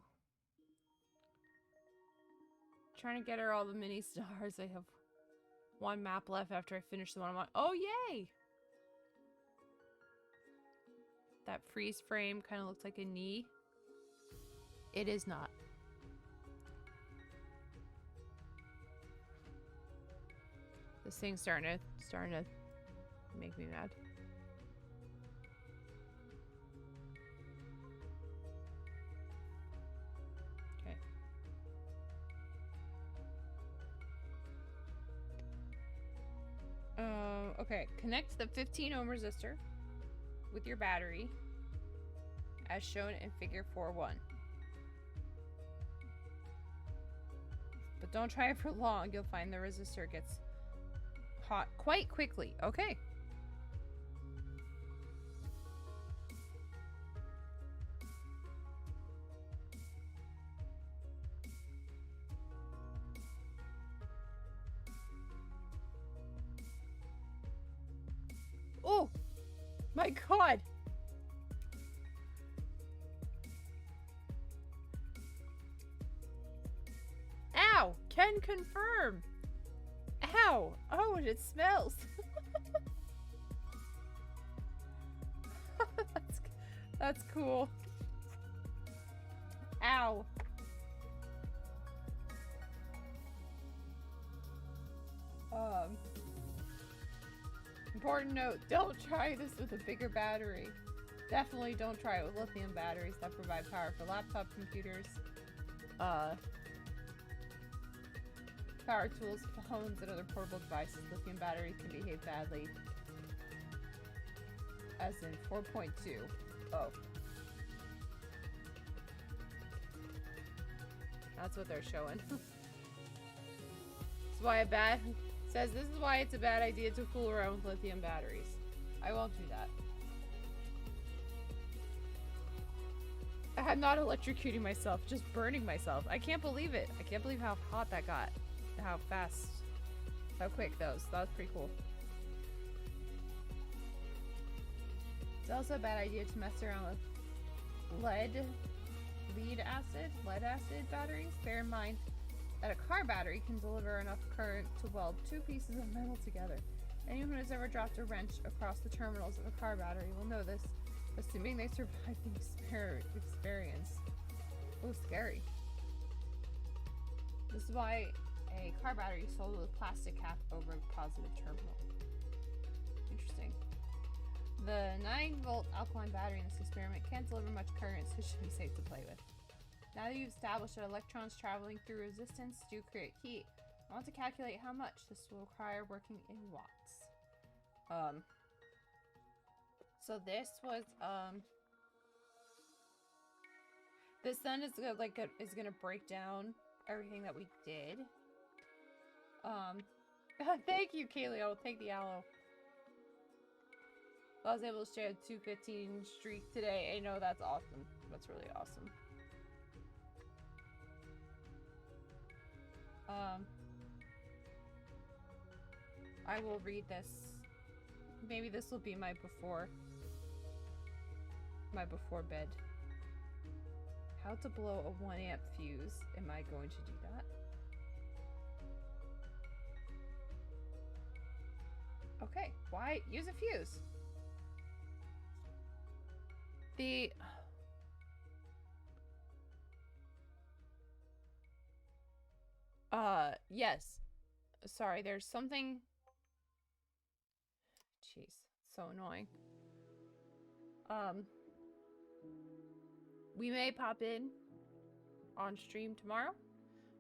Trying to get her all the mini stars. I have one map left after I finish the one I'm on. Oh, yay! That freeze frame kind of looks like a knee. It is not. This thing's starting to make me mad. Okay. Okay. Connect the 15 ohm resistor with your battery as shown in figure 4.1. But don't try it for long. You'll find the resistor gets hot quite quickly. Okay. Oh my god. Ow! Can confirm. Ow! Oh, and it smells. that's cool. Ow. Important note, don't try this with a bigger battery. Definitely don't try it with lithium batteries that provide power for laptop computers, power tools, phones, and other portable devices. Lithium batteries can behave badly. As in 4.2. Oh. That's what they're showing. That's why says this is why it's a bad idea to fool around with lithium batteries. I won't do that. I'm not electrocuting myself, just burning myself. I can't believe it. I can't believe how hot that got. How fast. How quick those. That was pretty cool. It's also a bad idea to mess around with lead acid batteries. Bear in mind that a car battery can deliver enough current to weld two pieces of metal together. Anyone who has ever dropped a wrench across the terminals of a car battery will know this, assuming they survived the experience. Oh, scary. This is why a car battery is sold with a plastic cap over a positive terminal. Interesting. The 9-volt alkaline battery in this experiment can't deliver much current, so it should be safe to play with. Now that you've established that electrons traveling through resistance do create heat, I want to calculate how much. This will require working in watts. So this was, this then is gonna break down everything that we did. Thank you, Kaylee. I will take the aloe. I was able to share a 215 streak today. I know, that's awesome. That's really awesome. I will read this. Maybe this will be my before bed. How to blow a 1 amp fuse. Am I going to do that? Okay, why use a fuse? Yes. Sorry, there's something. Jeez, so annoying. We may pop in on stream tomorrow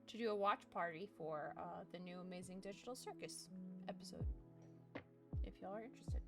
to do a watch party for the new Amazing Digital Circus episode, if y'all are interested.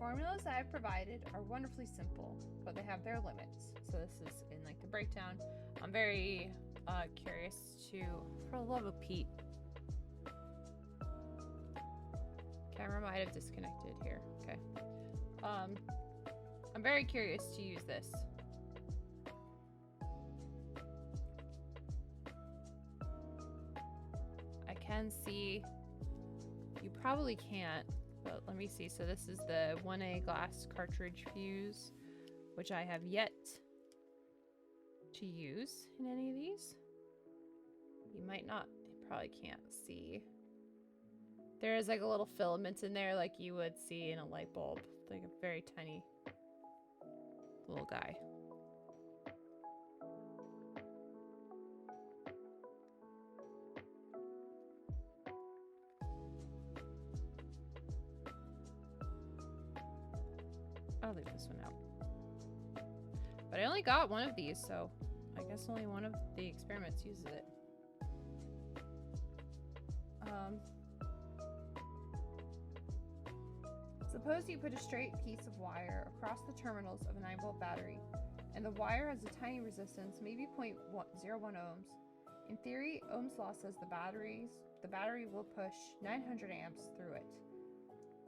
formulas that I've provided are wonderfully simple, but they have their limits. So this is in like the breakdown. I'm very curious to, for the love of Pete. Camera might have disconnected here. Okay. I'm very curious to use this. I can see, you probably can't, but let me see. So this is the 1A glass cartridge fuse, which I have yet to use in any of these. You might not, you probably can't see. There is like a little filament in there like you would see in a light bulb, like a very tiny little guy. I'll leave this one out. But I only got one of these, so I guess only one of the experiments uses it. Suppose you put a straight piece of wire across the terminals of a 9-volt battery, and the wire has a tiny resistance, maybe 0.01 ohms. In theory, Ohm's law says the battery will push 900 amps through it.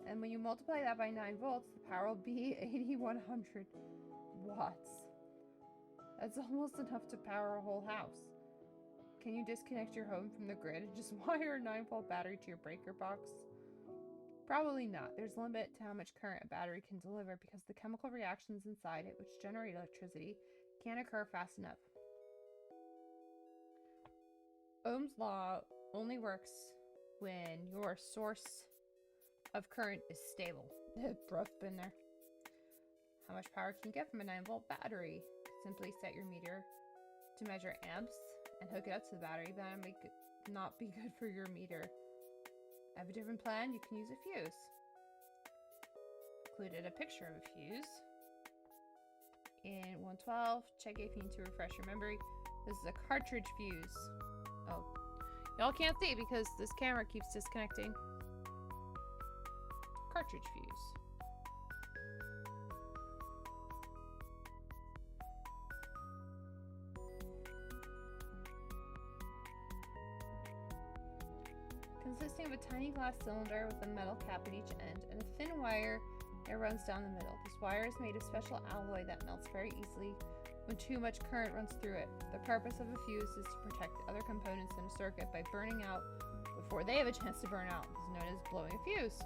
And when you multiply that by 9 volts, the power will be 8100 watts. That's almost enough to power a whole house. Can you disconnect your home from the grid and just wire a 9-volt battery to your breaker box? Probably not. There's a limit to how much current a battery can deliver because the chemical reactions inside it, which generate electricity, can't occur fast enough. Ohm's law only works when your source of current is stable. Bruh, been there. How much power can you get from a 9-volt battery? Simply set your meter to measure amps and hook it up to the battery, but that might not be good for your meter. I have a different plan. You can use a fuse. Included a picture of a fuse. In 112, check if you need to refresh your memory. This is a cartridge fuse. Oh, y'all can't see because this camera keeps disconnecting. Cartridge fuse. Consisting of a tiny glass cylinder with a metal cap at each end and a thin wire that runs down the middle. This wire is made of special alloy that melts very easily when too much current runs through it. The purpose of a fuse is to protect other components in a circuit by burning out before they have a chance to burn out. This is known as blowing a fuse.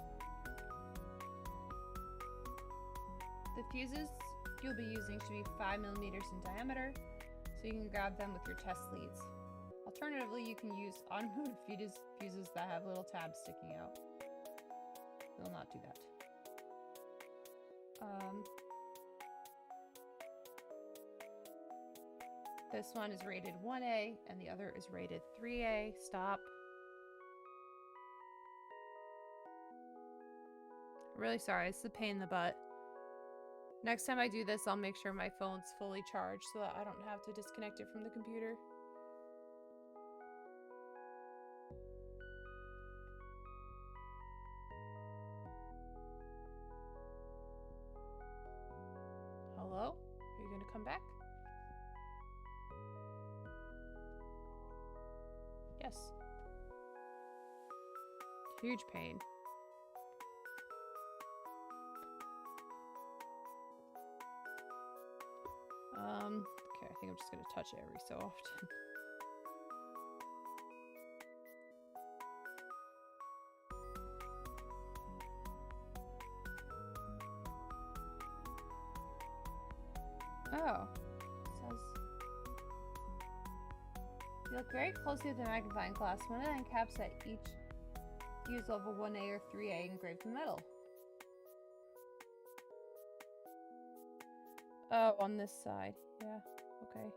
The fuses you'll be using should be 5 millimeters in diameter, so you can grab them with your test leads. Alternatively, you can use automotive fuses that have little tabs sticking out. We'll not do that. This one is rated 1A and the other is rated 3A. Stop. I'm really sorry, this is a pain in the butt. Next time I do this, I'll make sure my phone's fully charged so that I don't have to disconnect it from the computer. Hello? Are you gonna come back? Yes. Huge pain. Okay, I think I'm just gonna touch it every so often. Oh. It says you look very closely at the magnifying glass. One of the end caps at each fuse level 1A or 3A engraved in metal. Oh, on this side. Yeah, okay.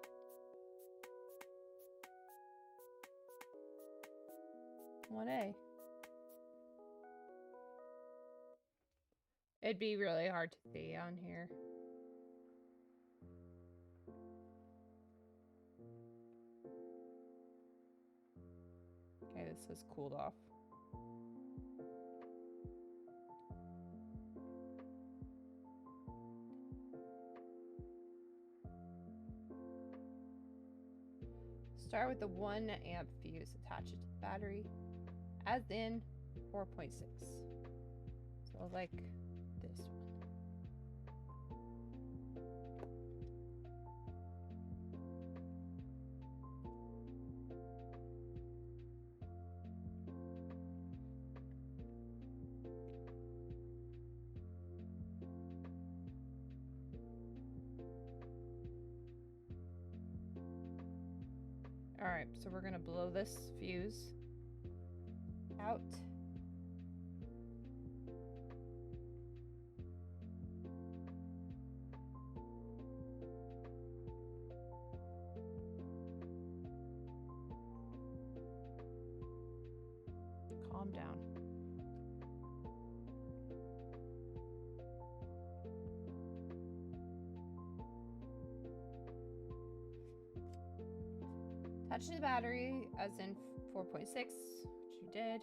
One A. It'd be really hard to see on here. Okay, this says cooled off. Start with the 1 amp fuse, attach it to the battery, as in 4.6. So like this one. All right, so we're gonna blow this fuse out. Calm down. Touch the battery as in 4.6, which you did.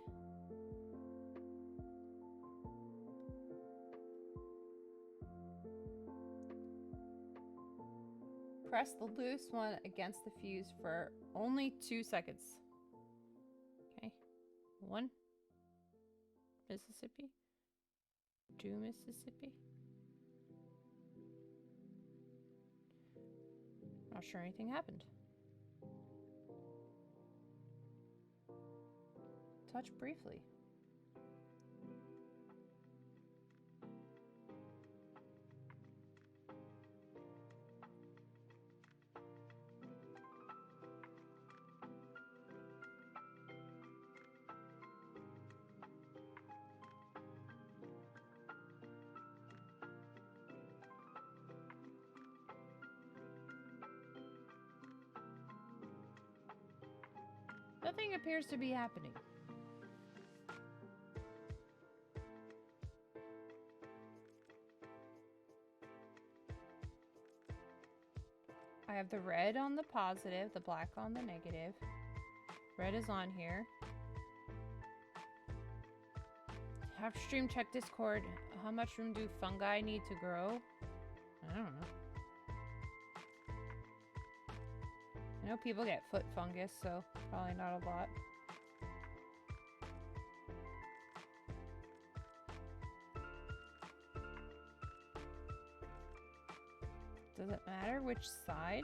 Press the loose one against the fuse for only 2 seconds. Okay. 1 Mississippi. 2 Mississippi. Not sure anything happened. Touch briefly. Nothing appears to be happening. I have the red on the positive, the black on the negative. Red is on here. Have stream check Discord. How much room do fungi need to grow? I don't know. I know people get foot fungus, so probably not a lot. Does it matter which side?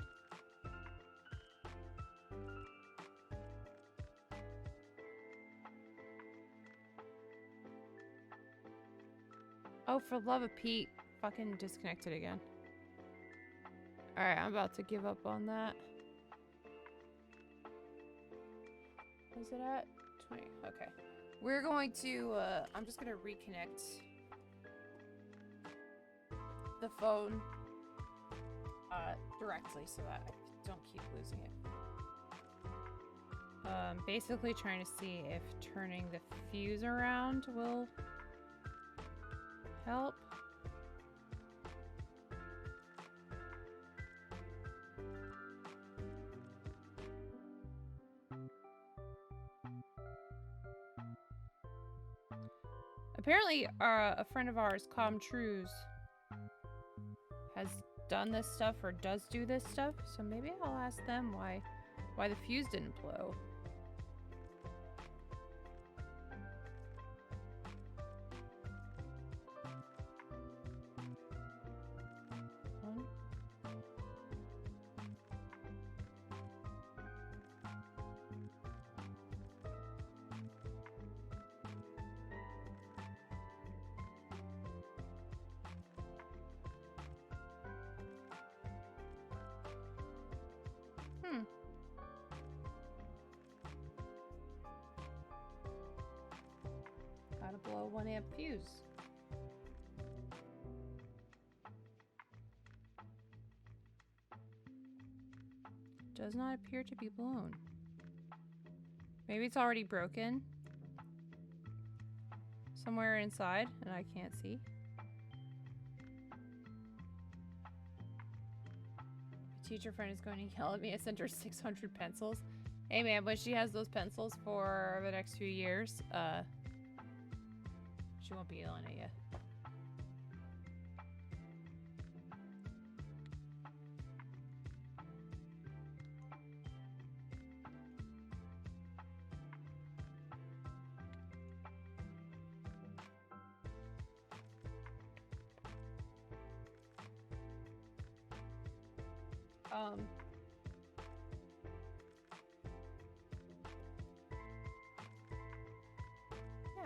Oh, for love of Pete. Fucking disconnected again. Alright, I'm about to give up on that. Is it at 20? Okay. We're going to, I'm just going to reconnect the phone directly so that I don't keep losing it. Basically trying to see if turning the fuse around will help. Apparently, a friend of ours, Comtrues, has done this stuff or does do this stuff, so maybe I'll ask them why the fuse didn't blow. One. Gotta blow a 1 amp fuse. Does not appear to be blown. Maybe it's already broken somewhere inside and I can't see. My teacher friend is going to yell at me. I sent her 600 pencils. Hey man, when she has those pencils for the next few years, she won't be yelling at you. Yeah,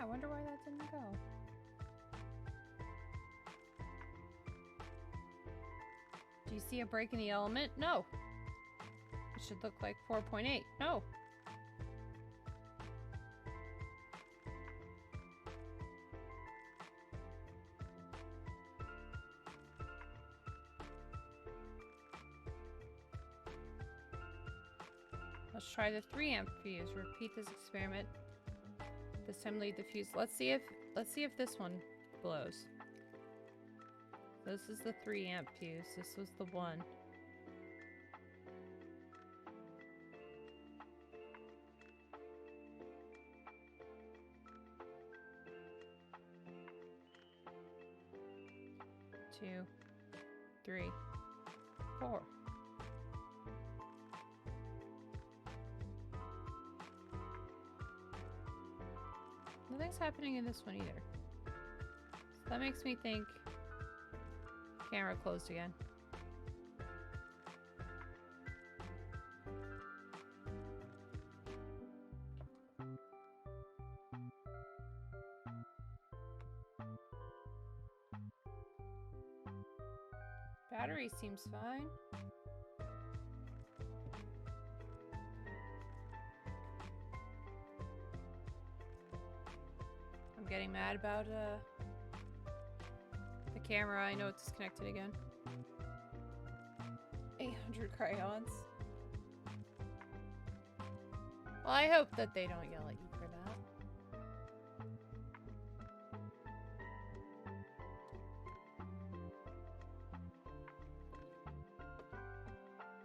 I wonder why that didn't go. Do you see a break in the element? No. It should look like 4.8. No. Let's try the 3 amp fuse. Repeat this experiment. This time leave the fuse. Let's see if this one blows. This is the 3 amp fuse. This was the one. Two, 3, 4. Nothing's happening in this one either. So that makes me think camera closed again. Battery seems fine. I'm getting mad about the camera. I know it's disconnected again. 800 crayons. Well, I hope that they don't yell at you for that.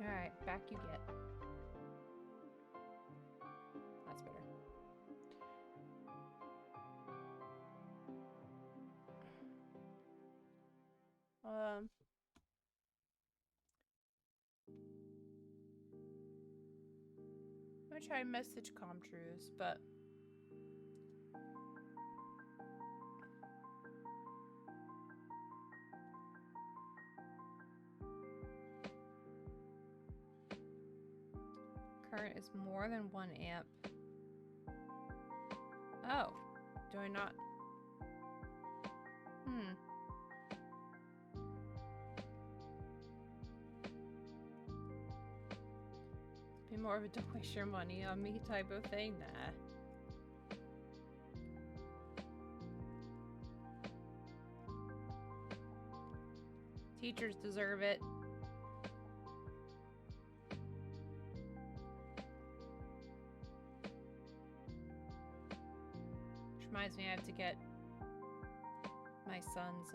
Alright, back you get. That's better. I'm gonna try message comtrues, but current is more than 1 amp. Oh, do I not? Be more of a don't waste your money on me type of thing, nah. Teachers deserve it. Which reminds me, I have to get my son's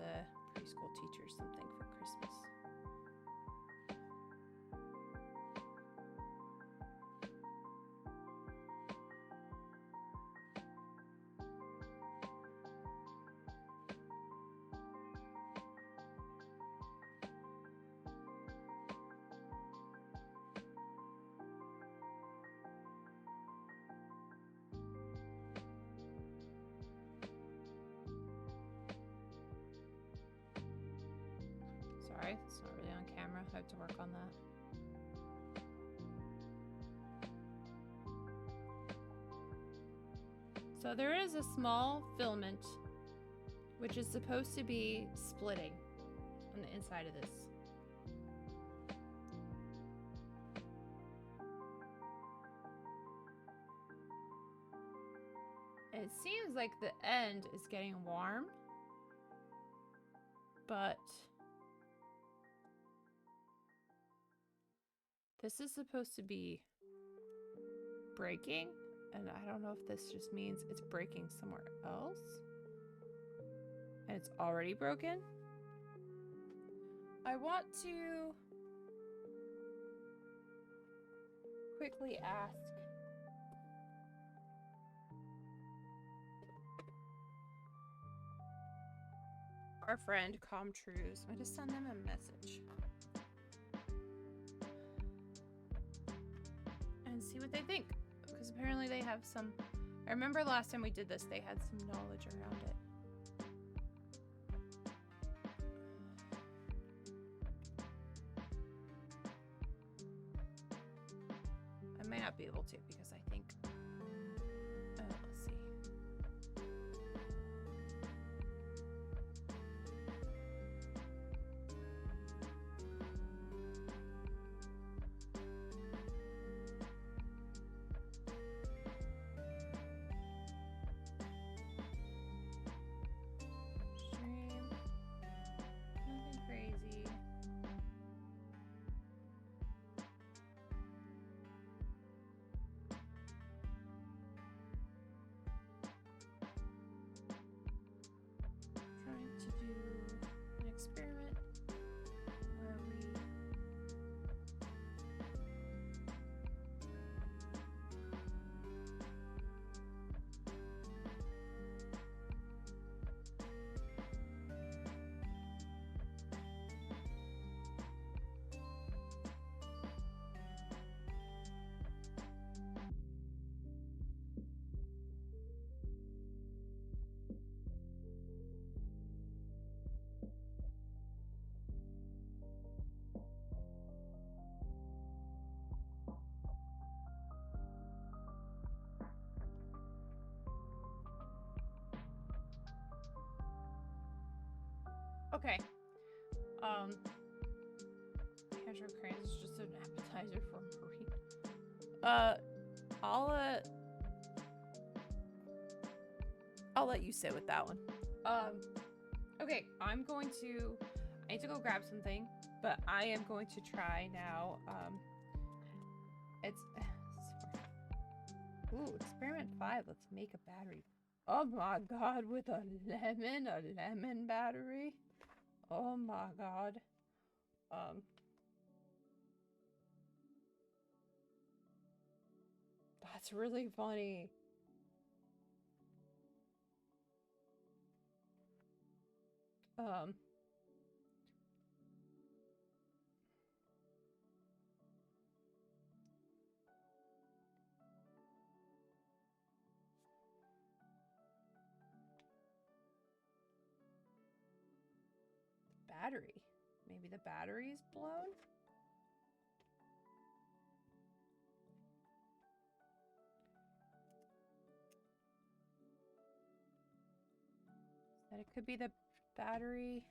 preschool teacher something for Christmas. Sorry, it's not really on camera. I have to work on that. So there is a small filament which is supposed to be splitting on the inside of this. And it seems like the end is getting warm, but this is supposed to be breaking, and I don't know if this just means it's breaking somewhere else. And it's already broken. I want to quickly ask our friend Comtrues. I'm going to send them a message and see what they think, because apparently they have some. I remember last time we did this, they had some knowledge around it. I might not be able to because I think. Oh, let's see. Stream. Nothing crazy. Trying to do an experiment where we okay. Casual crayons is just an appetizer for Marie. I'll let you sit with that one. Okay, I need to go grab something, but I am going to try now. Experiment 5. Let's make a battery. Oh my god, with a lemon battery. Oh my god. That's really funny. Battery. Maybe the battery's blown? That it could be the battery.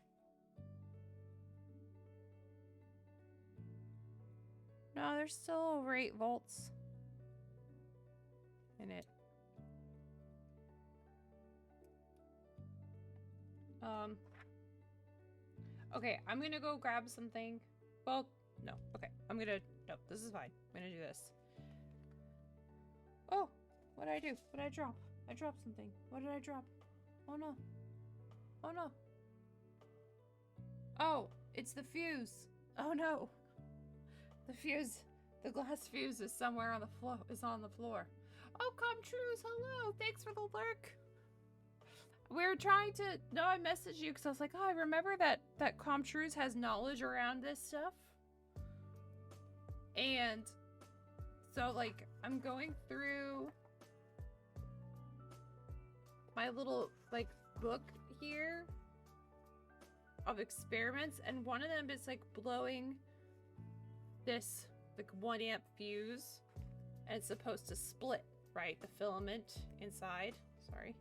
No, there's still over 8 volts in it. Okay, I'm gonna go grab something. Well, no. Okay, no, this is fine. I'm gonna do this. Oh, what did I do? What did I drop? I dropped something. What did I drop? Oh no. Oh no. Oh, it's the fuse. Oh no. The glass fuse is somewhere on the floor. On the floor. Oh, Comtrues, hello. Thanks for the lurk. We're trying to. No, I messaged you because I was like, oh, I remember that Comtrues has knowledge around this stuff. And so, like, I'm going through my little, like, book here of experiments, and one of them is, like, blowing this, like, 1 amp fuse, and it's supposed to split, right? The filament inside. Sorry.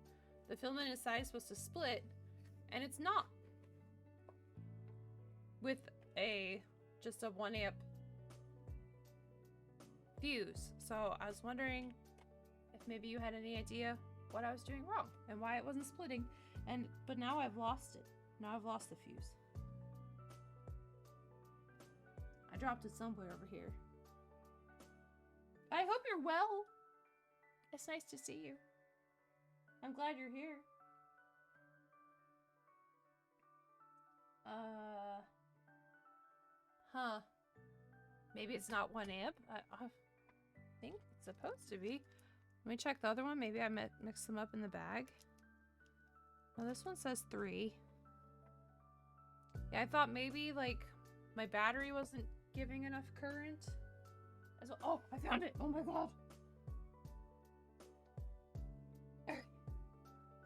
The filament inside is supposed to split, and it's not. With just a 1 amp fuse. So I was wondering if maybe you had any idea what I was doing wrong and why it wasn't splitting. But now I've lost it. Now I've lost the fuse. I dropped it somewhere over here. I hope you're well. It's nice to see you. I'm glad you're here. Huh. Maybe it's not 1 amp. I think it's supposed to be. Let me check the other one. Maybe I mixed them up in the bag. Well, this one says 3. Yeah, I thought maybe, like, my battery wasn't giving enough current. As well. Oh, I found it. Oh my god.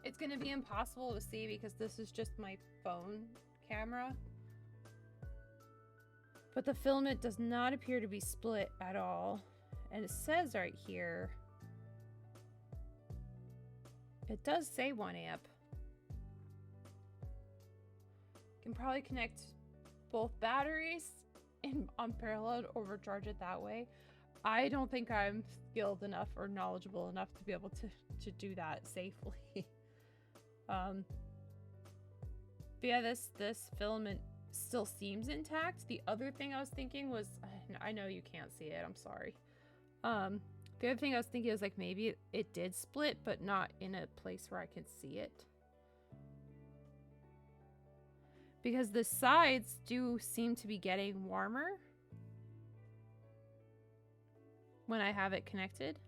It's gonna be impossible to see because this is just my phone camera. But the filament does not appear to be split at all. And it says right here, it does say 1 amp. Can probably connect both batteries in unparalleled, overcharge it that way. I don't think I'm skilled enough or knowledgeable enough to be able to do that safely. But yeah, this filament still seems intact. The other thing I was thinking was, I know you can't see it, I'm sorry. The other thing I was thinking was like maybe it did split, but not in a place where I can see it. Because the sides do seem to be getting warmer when I have it connected.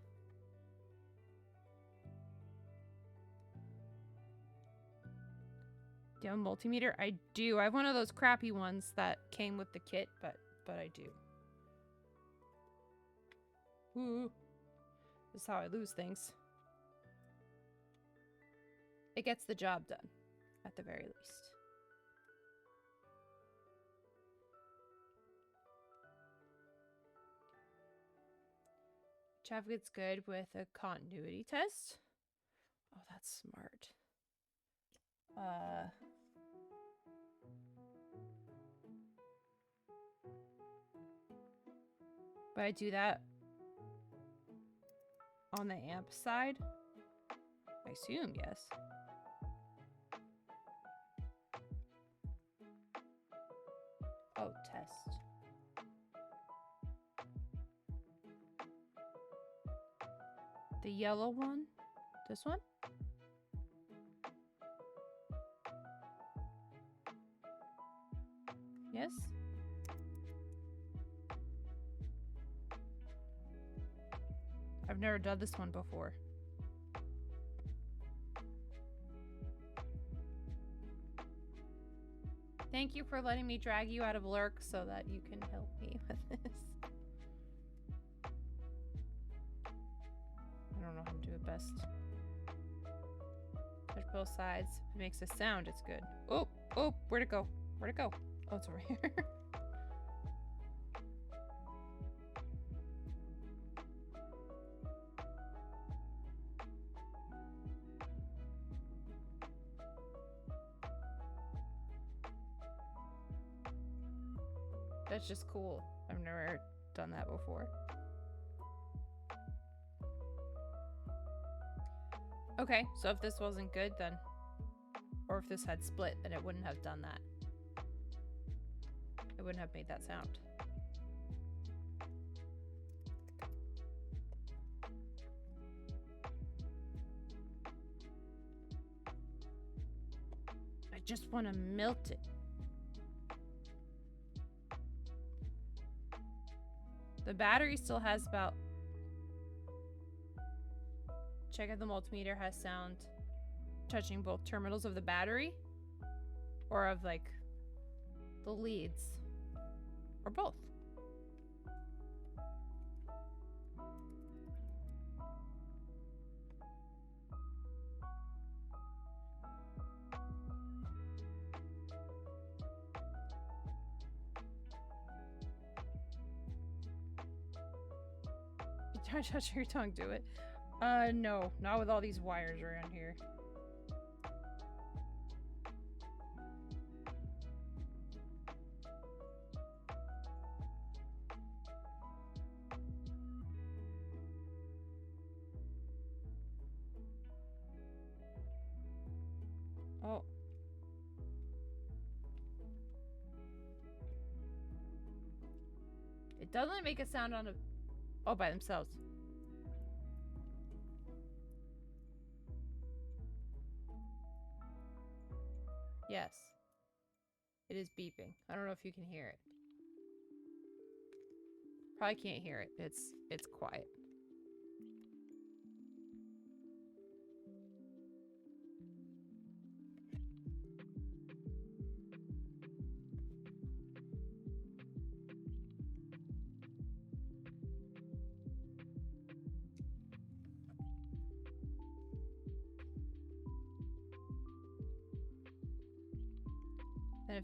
Do you have a multimeter? I do. I have one of those crappy ones that came with the kit, but I do. Ooh. This is how I lose things. It gets the job done, at the very least. Traffic's good with a continuity test. Oh, that's smart. But I do that on the amp side? I assume, yes. Oh, test. The yellow one? This one? Yes? I've never done this one before. Thank you for letting me drag you out of lurk so that you can help me with this. I don't know how to do it best. Touch both sides. If it makes a sound, it's good. Oh, oh, where'd it go? Where'd it go? Oh, it's over here. That's just cool. I've never done that before. Okay, so if this wasn't good, then... Or if this had split, then it wouldn't have done that. It wouldn't have made that sound. I just want to melt it. The battery still has about... Check if the multimeter has sound touching both terminals of the battery. Or of, like, the leads. Or both. Try to touch your tongue, do it. No, not with all these wires around here. Oh. It doesn't make a sound on a... Oh, by themselves. Yes. It is beeping. I don't know if you can hear it. Probably can't hear it. It's quiet. And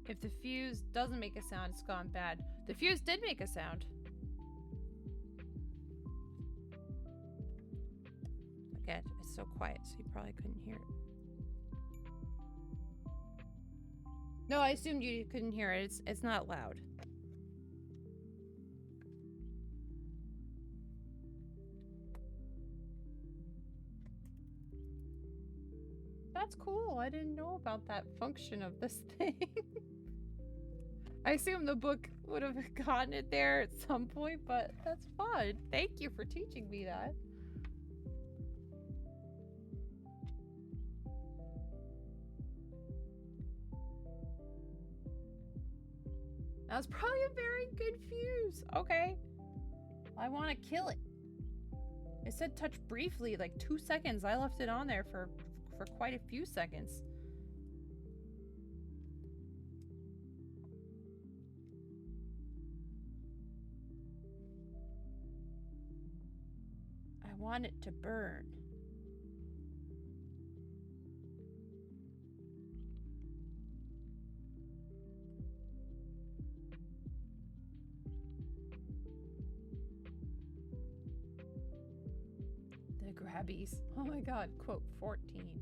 if the fuse doesn't make a sound, it's gone bad. The fuse did make a sound. Yeah, it's so quiet, so you probably couldn't hear it. No, I assumed you couldn't hear it. It's not loud. That's cool. I didn't know about that function of this thing. I assume the book would have gotten it there at some point, but that's fun. Thank you for teaching me that. That was probably a very good fuse. Okay. I want to kill it. It said touch briefly, like 2 seconds. I left it on there for quite a few seconds. I want it to burn. The grabbies. Oh my god, quote 14.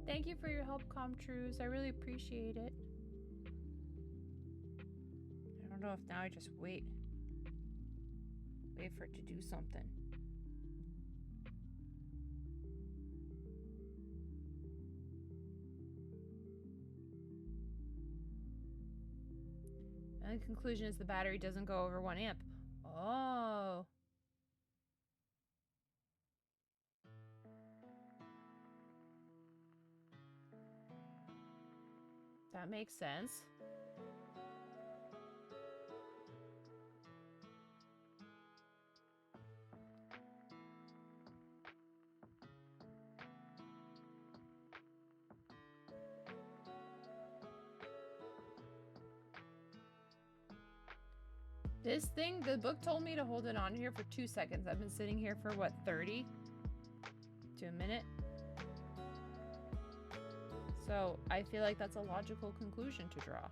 Thank you for your help, Comtrues. I really appreciate it. I don't know if now I just wait. Wait for it to do something. And the conclusion is the battery doesn't go over 1 amp. Oh. That makes sense. This thing, the book told me to hold it on here for 2 seconds. I've been sitting here for what, 30 to a minute? So I feel like that's a logical conclusion to draw.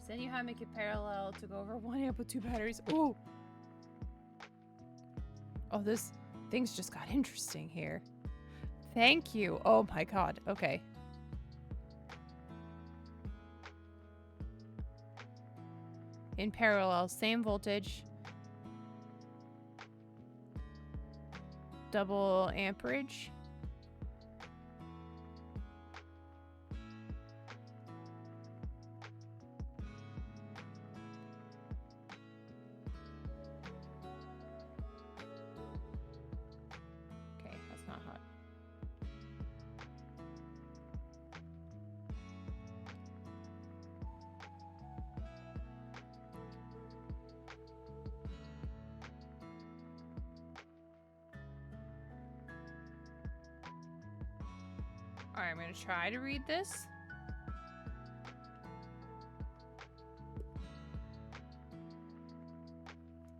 So then you have to make it parallel to go over 1 amp with 2 batteries. Ooh! Oh, this things just got interesting here. Thank you. Oh my god. Okay. In parallel, same voltage. Double amperage. Okay, that's not hot. Alright, I'm gonna try to read this.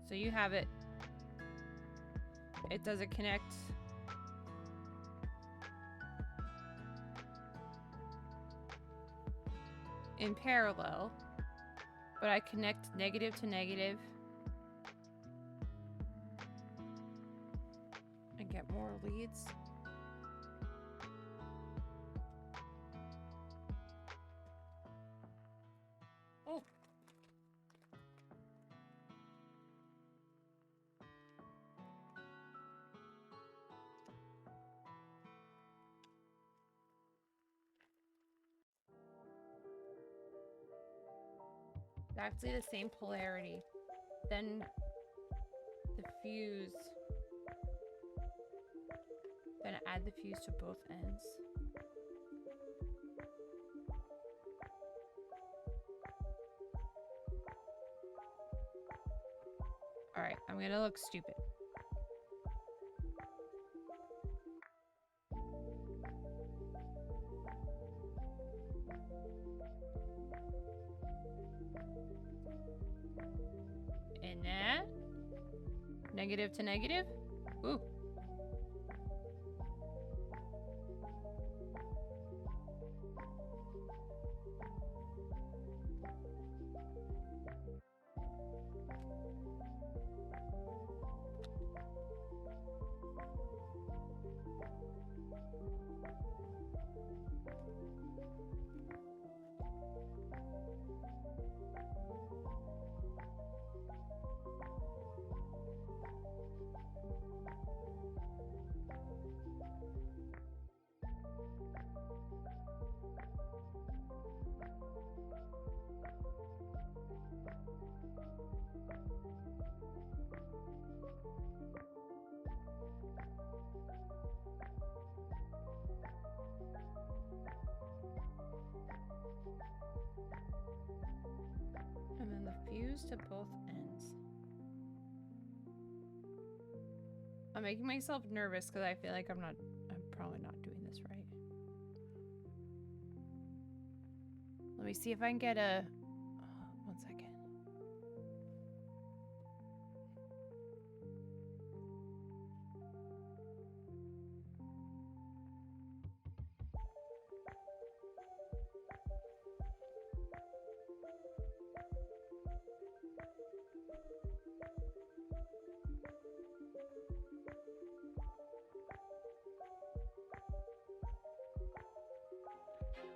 So you have it. It doesn't connect. In parallel, but I connect negative to negative and get more leads. Oh. Exactly the same polarity. Then the fuse. Then add the fuse to both ends. Alright, I'm gonna look stupid. Negative to negative? Ooh. And then the fuse to both ends. I'm making myself nervous because I feel like I'm probably not doing this right. Let me see if I can get a, 1 second.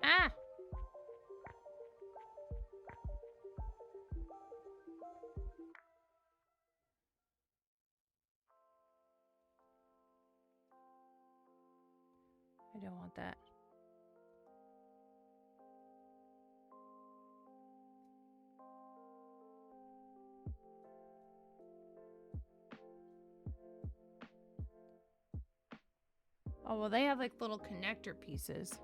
Ah! I don't want that. Oh, well, they have like little connector pieces.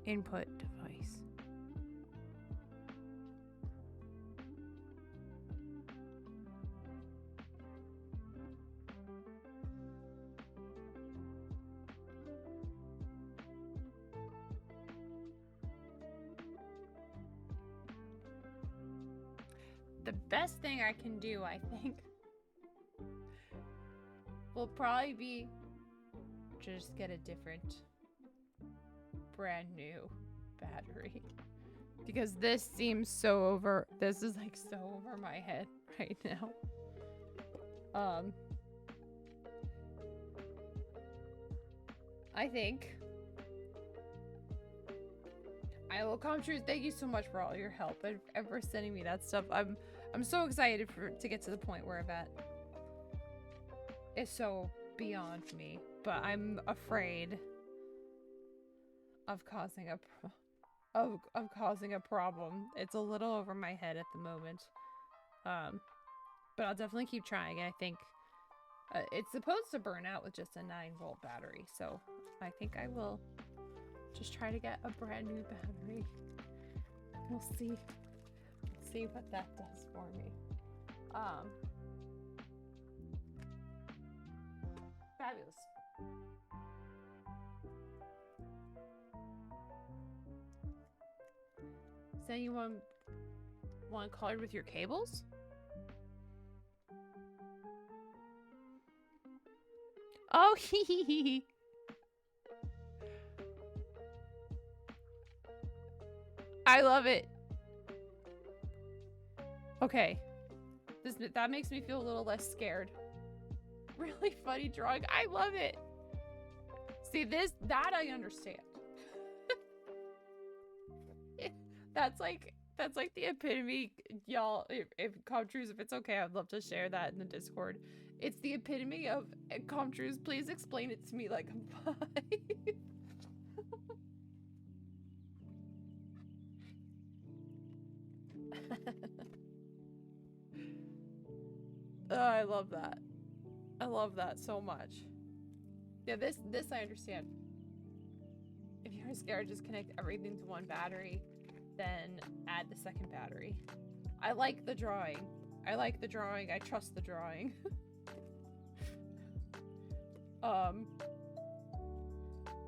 Input device. The best thing I can do, I think, will probably be just get a different, brand new battery. Because this seems so over, this is like so over my head right now. I think I will come true. Thank you so much for all your help and for sending me that stuff. I'm so excited to get to the point where that is so beyond me, but I'm afraid of causing a problem. It's a little over my head at the moment. But I'll definitely keep trying. I think it's supposed to burn out with just a 9-volt battery, so I think I will just try to get a brand new battery. We'll see what that does for me. Fabulous. Does anyone want colored with your cables? Oh, hee. I love it. Okay. That makes me feel a little less scared. Really funny drawing. I love it. See, that I understand. That's like the epitome, y'all. If Comtrues, if it's okay, I'd love to share that in the Discord. It's the epitome of Comtrues. Please explain it to me like I'm 5. Oh, I love that. I love that so much. Yeah, this I understand. If you're scared, just connect everything to one battery, then add the second battery. I like the drawing. I trust the drawing.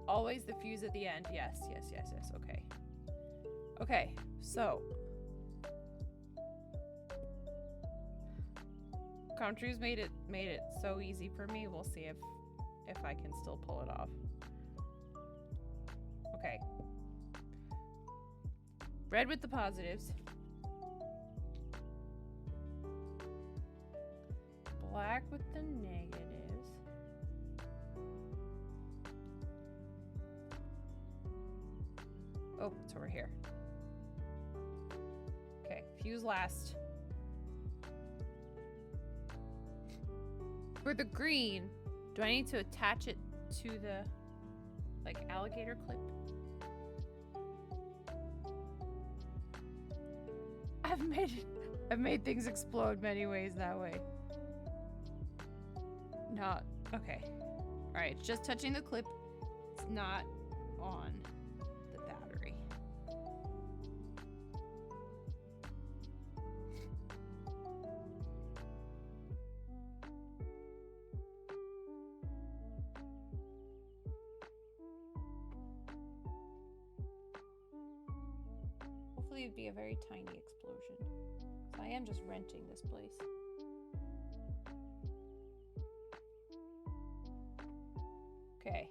Always the fuse at the end. Yes. Okay. Okay, so Countries made it so easy for me. We'll see if I can still pull it off. Okay. Red with the positives. Black with the negatives. Oh, it's over here. Okay, fuse last. For the green, do I need to attach it to the, like, alligator clip? I've made things explode many ways that way. Not okay. All right, it's just touching the clip. It's not on the battery. Hopefully it'd be a very tiny explosion. So I am just renting this place. Okay.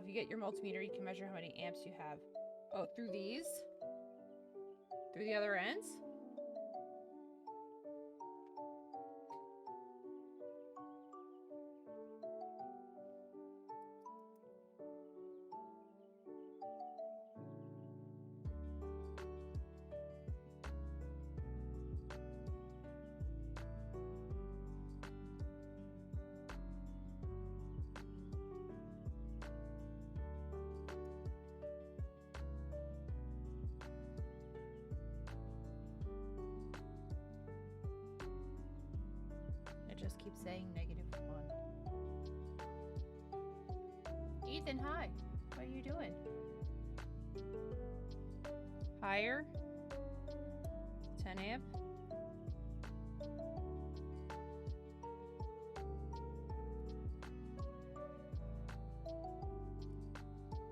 If you get your multimeter, you can measure how many amps you have. Oh, through these? Through the other ends? Just keep saying -1. Ethan, hi. What are you doing? Higher? 10 amp?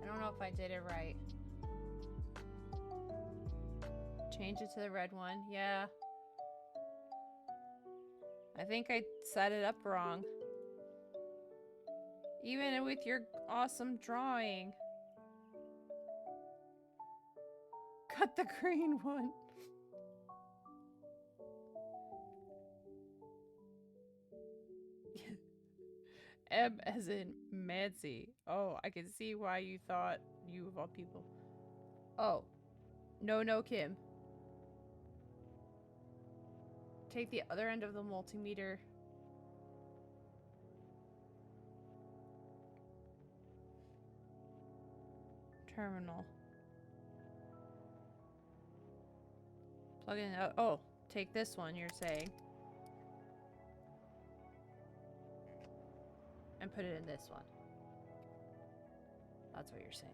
I don't know if I did it right. Change it to the red one. Yeah. I think I set it up wrong. Even with your awesome drawing. Cut the green one. M as in Mancy. Oh, I can see why you thought you of all people. Oh. No, Kim. Take the other end of the multimeter. Terminal. Plug in. Oh, take this one, you're saying. And put it in this one. That's what you're saying.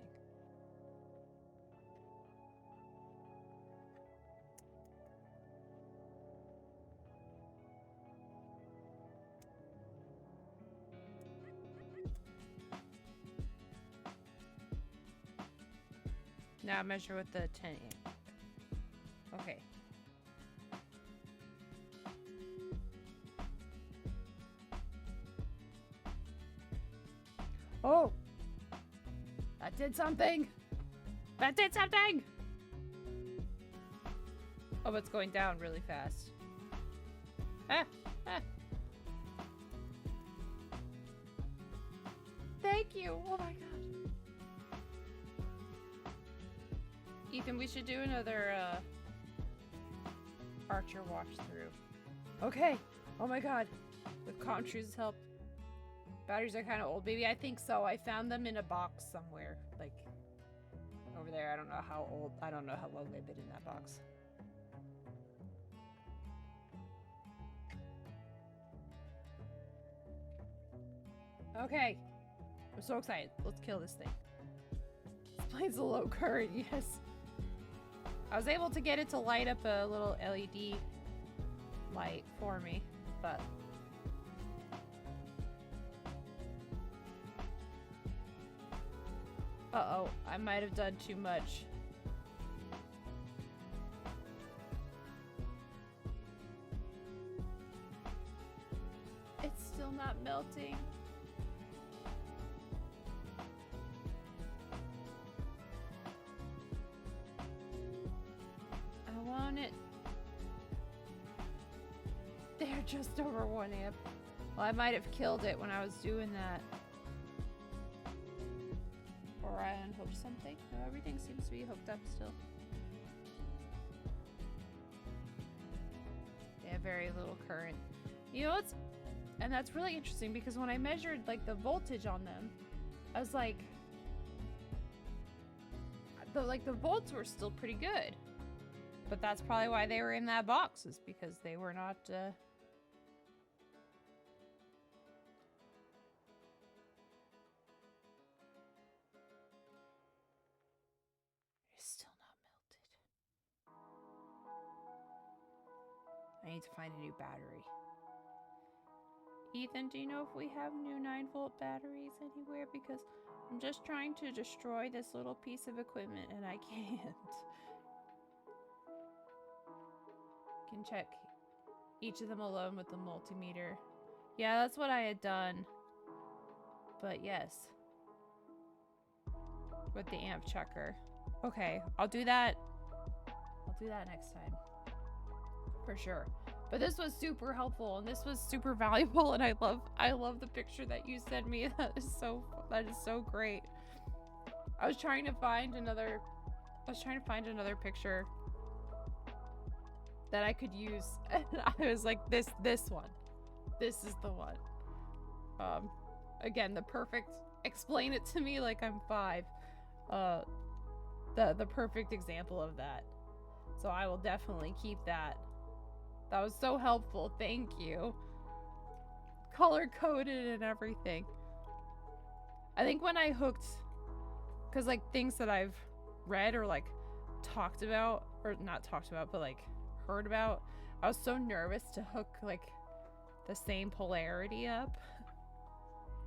Now measure with the 10 amp. Okay. Oh! That did something! That did something! Oh, it's going down really fast. Ah! Ah! Thank you! Oh my god. Ethan, we should do another Archer watch through. Okay. Oh my god. With Contru's help. Batteries are kind of old, baby. I think so. I found them in a box somewhere. Like, over there. I don't know how old. I don't know how long they've been in that box. Okay. I'm so excited. Let's kill this thing. This plane's a low current, yes. I was able to get it to light up a little LED light for me, but... Uh-oh, I might have done too much. It's still not melting. I want it. They're just over 1 amp. Well, I might have killed it when I was doing that. Or I unhooked something. No, everything seems to be hooked up still. Yeah, very little current. You know what's... And that's really interesting because when I measured like the voltage on them, I was like... The volts were still pretty good. But that's probably why they were in that box, is because they were not... It's still not melted. I need to find a new battery. Ethan, do you know if we have new 9-volt batteries anywhere? Because I'm just trying to destroy this little piece of equipment and I can't. Can check each of them alone with the multimeter. Yeah, that's what I had done. But yes. With the amp checker. Okay, I'll do that. I'll do that next time. For sure. But this was super helpful and this was super valuable and I love the picture that you sent me. That is so great. I was trying to find another picture that I could use and I was like this one. This is the one. Again, the perfect, explain it to me like I'm 5. The perfect example of that. So I will definitely keep that. That was so helpful. Thank you. Color coded and everything. I think when I hooked, because like things that I've read or like talked about, or not talked about, but like heard about, I was so nervous to hook like the same polarity up.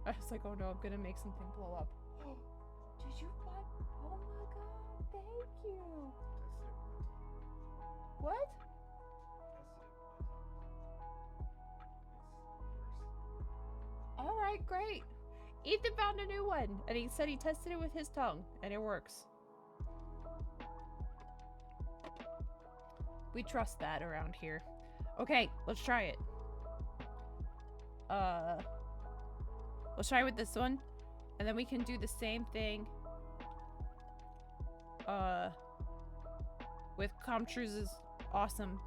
I was like, oh no, I'm gonna make something blow up. Did you find? Oh my god, thank you. What? All right, great. Ethan found a new one, and he said he tested it with his tongue, and it works. We trust that around here. Okay, let's try it. Let's try with this one, and then we can do the same thing. With Comtruse's awesome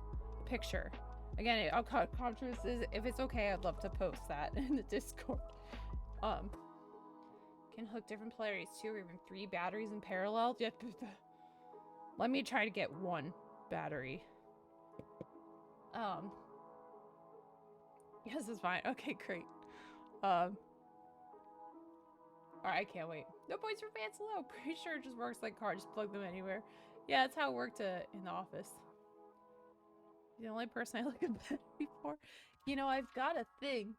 picture. Again, Comtruse is, if it's okay, I'd love to post that in the Discord. Can hook different polarities 2 or even 3 batteries in parallel. Yeah, let me try to get 1 battery. Yes, it's fine. Okay, great. Alright, I can't wait. No points for fans low. Pretty sure it just works like car. Just plug them anywhere. Yeah, that's how it worked in the office. The only person I look at battery for. You know, I've got a thing.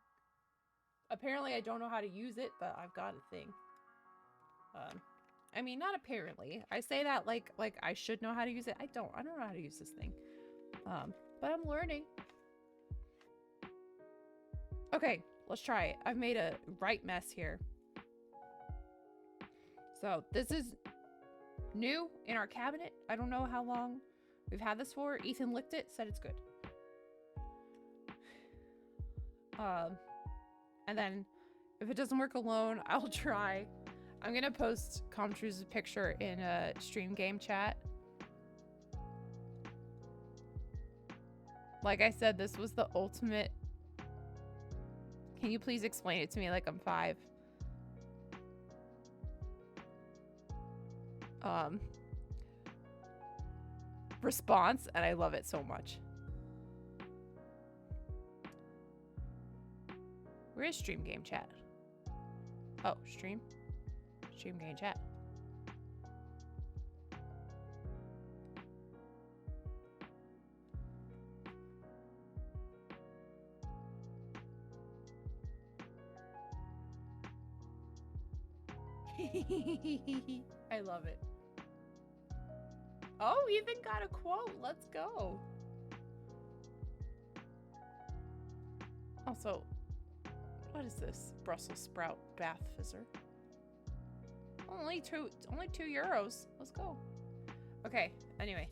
Apparently, I don't know how to use it, but I've got a thing. I mean, not apparently. I say that like I should know how to use it. I don't know how to use this thing. But I'm learning. Okay, let's try it. I've made a right mess here. So this is new in our cabinet. I don't know how long we've had this for. Ethan licked it, said it's good. And then if it doesn't work alone, I'll try. I'm gonna post Comtruse's picture in a stream game chat. Like I said, this was the ultimate. Can you please explain it to me like I'm 5? Response, and I love it so much. Where is stream game chat? Oh, stream game chat. I love it. Oh, even got a quote. Let's go. Also, what is this? Brussels sprout bath fizzer. Only two euros. Let's go. Okay, anyway.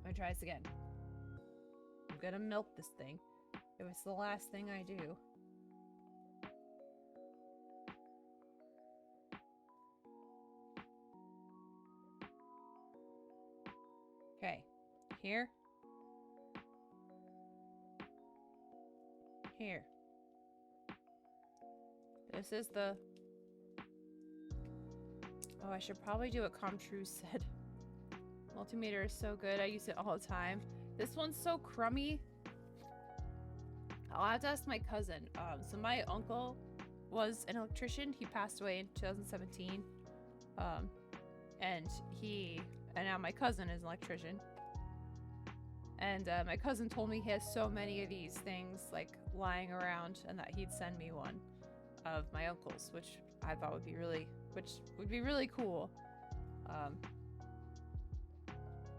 I'm gonna try this again. I'm gonna milk this thing. It was the last thing I do. Okay, here. Here. This is the... Oh, I should probably do what Comtrue said. Multimeter is so good. I use it all the time. This one's so crummy. I'll have to ask my cousin. So my uncle was an electrician. He passed away in 2017. And now my cousin is an electrician. And my cousin told me he has so many of these things like lying around, and that he'd send me one of my uncle's, which I thought would be really cool.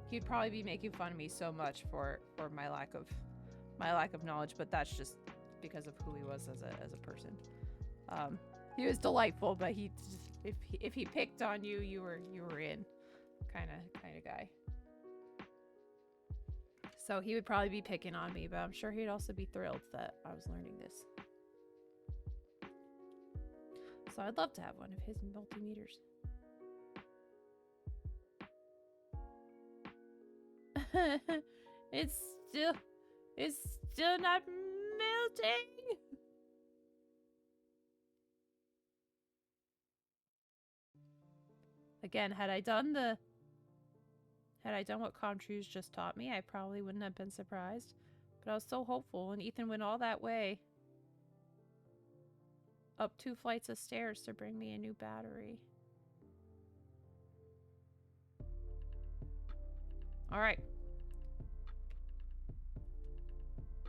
He'd probably be making fun of me so much for my lack of knowledge, but that's just because of who he was as a person. He was delightful, but if he picked on you, you were in kind of guy. So he would probably be picking on me, but I'm sure he'd also be thrilled that I was learning this. So I'd love to have one of his multimeters. It's still not melting. Again, had I done what Comtrue's just taught me, I probably wouldn't have been surprised. But I was so hopeful, and Ethan went all that way up 2 flights of stairs to bring me a new battery. Alright.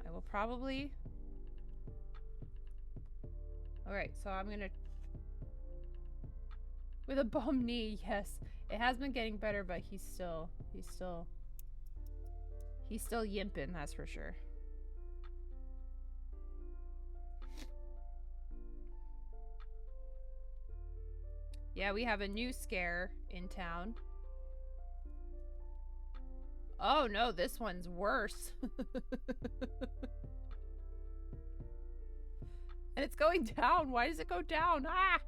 I will probably... Alright, so I'm gonna... With a bum knee, yes. It has been getting better, but he's still yimping, that's for sure. Yeah, we have a new scare in town. Oh no, this one's worse. And it's going down. Why does it go down? Ah!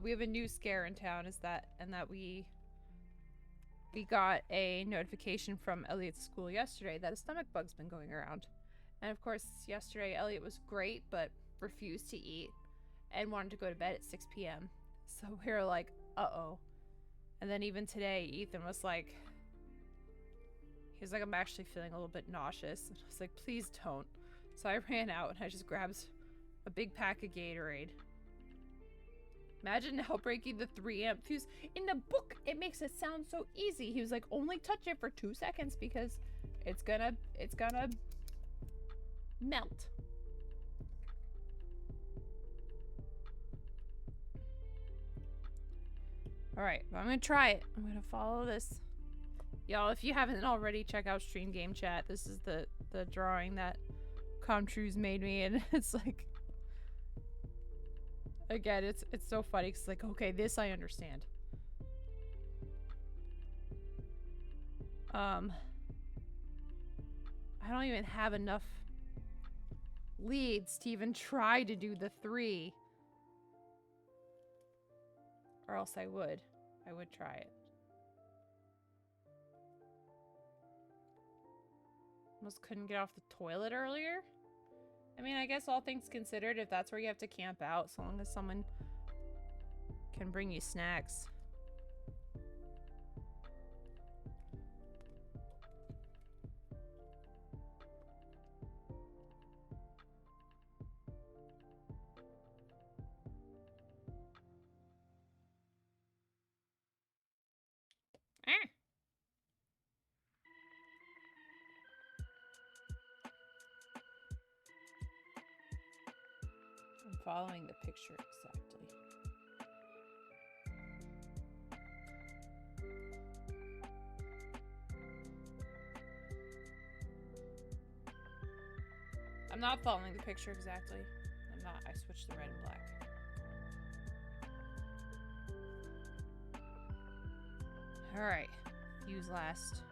We have a new scare in town, that we got a notification from Elliot's school yesterday that a stomach bug's been going around. And of course, yesterday Elliot was great, but refused to eat and wanted to go to bed at 6 p.m. So we were like, uh-oh. And then even today, Ethan was like, I'm actually feeling a little bit nauseous. And I was like, please don't. So I ran out and I just grabbed a big pack of Gatorade. Imagine now breaking the 3-amp fuse. In the book, it makes it sound so easy. He was like, only touch it for 2 seconds because it's gonna melt. Alright, I'm gonna try it. I'm gonna follow this. Y'all, if you haven't already, check out Stream Game Chat. This is the drawing that Comtrue's made me, and it's like... Again, it's so funny, because it's like, okay, this I understand. I don't even have enough leads to even try to do the 3. Or else I would try it. Almost couldn't get off the toilet earlier. I mean, I guess all things considered, if that's where you have to camp out, so long as someone can bring you snacks. following the picture exactly. I'm not following the picture exactly. I'm not. I switched the red and black. Alright. Fuse last.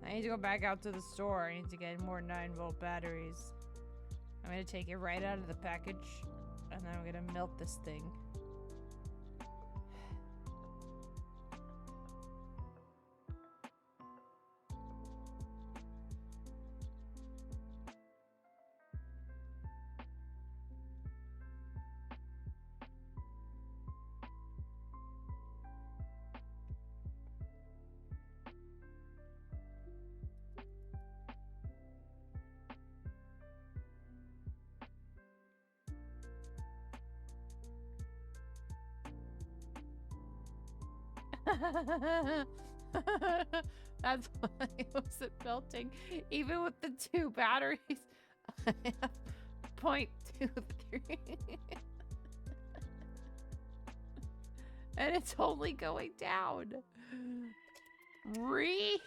I need to go back out to the store. I need to get more 9-volt batteries. I'm gonna take it right out of the package, and then I'm gonna melt this thing. That's why it wasn't melting. Even with the 2 batteries, I have 0.23. And it's only going down. Re.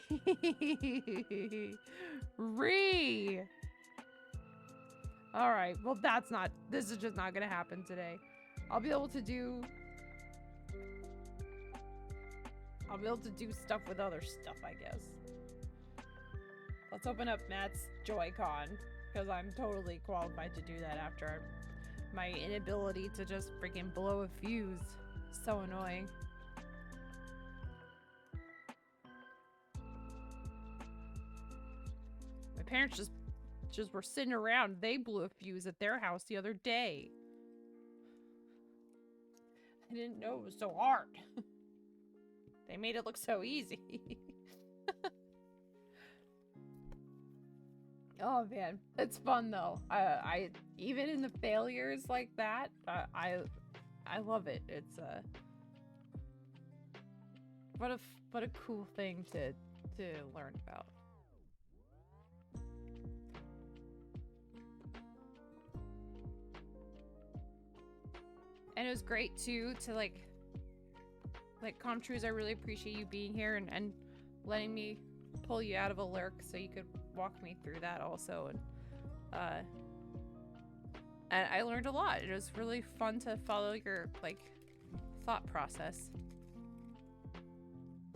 Alright, well this is just not gonna happen today. I'll be able to do stuff with other stuff, I guess. Let's open up Matt's JoyCon, because I'm totally qualified to do that after my inability to just freaking blow a fuse. So annoying. My parents just were sitting around. They blew a fuse at their house the other day. I didn't know it was so hard. They made it look so easy. Oh man, it's fun though. I even in the failures like that, I love it. It's what a cool thing to learn about. And it was great too to like Comtrues, I really appreciate you being here and letting me pull you out of a lurk so you could walk me through that also. And I learned a lot. It was really fun to follow your like thought process.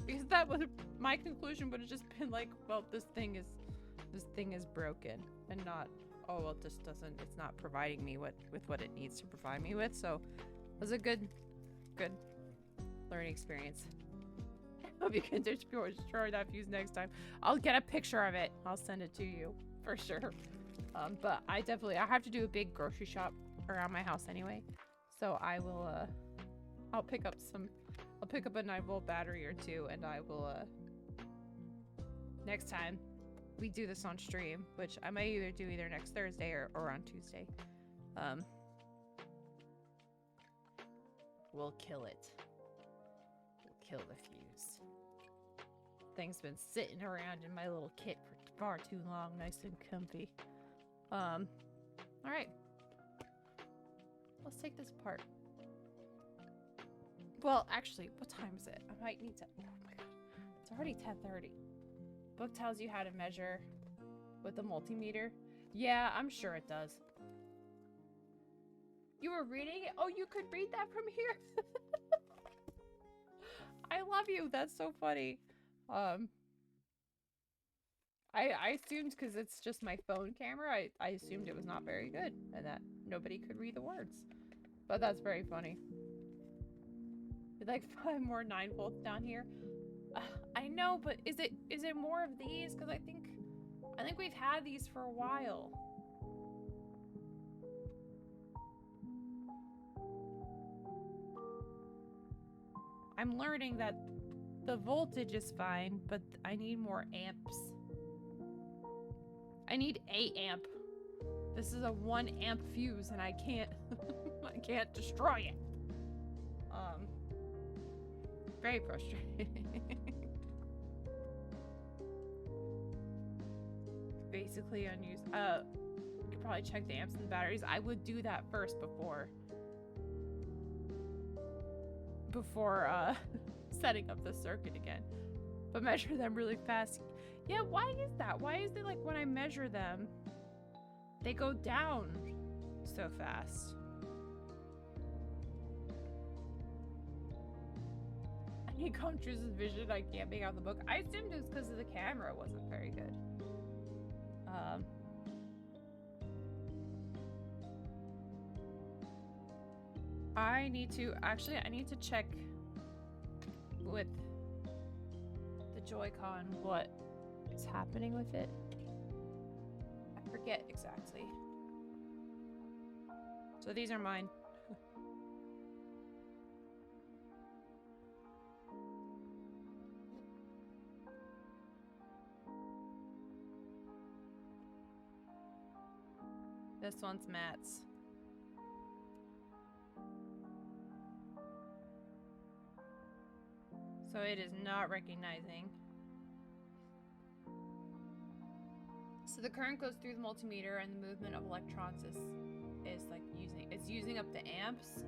Because that was my conclusion would have just been like, well, this thing is broken, and not, oh well, it's not providing me with what it needs to provide me with. So it was a good learning experience. Hope you can destroy that fuse next time. I'll get a picture of it. I'll send it to you for sure. But I have to do a big grocery shop around my house anyway. So I will I'll pick up a 9-volt battery or 2, and I will next time we do this on stream, which I might either do next Thursday or on Tuesday. We'll kill it. Kill the fuse. Thing's been sitting around in my little kit for far too long, nice and comfy. Alright. Let's take this apart. Well, actually, what time is it? I might need to... Oh my god. It's already 10:30. Book tells you how to measure with the multimeter. Yeah, I'm sure it does. You were reading it? Oh, you could read that from here? I love you. That's so funny. I assumed because it's just my phone camera, I assumed it was not very good and that nobody could read the words. But that's very funny. We'd like 5 more 9 volts down here. I know, but is it more of these? Because I think we've had these for a while. I'm learning that the voltage is fine, but I need more amps. I need 8 amp. This is a 1 amp fuse and I can't I can't destroy it. Very frustrating. Basically unused. Could probably check the amps and the batteries. I would do that first before setting up the circuit again. But measure them really fast. Yeah, why is that? Why is it like when I measure them, they go down so fast? I need Comtruse's vision. I can't make out the book. I assumed it was because of the camera wasn't very good. I need to check with the Joy-Con what is happening with it. I forget exactly. So these are mine. This one's Matt's. So it is not recognizing. So the current goes through the multimeter and the movement of electrons is like using up the amps.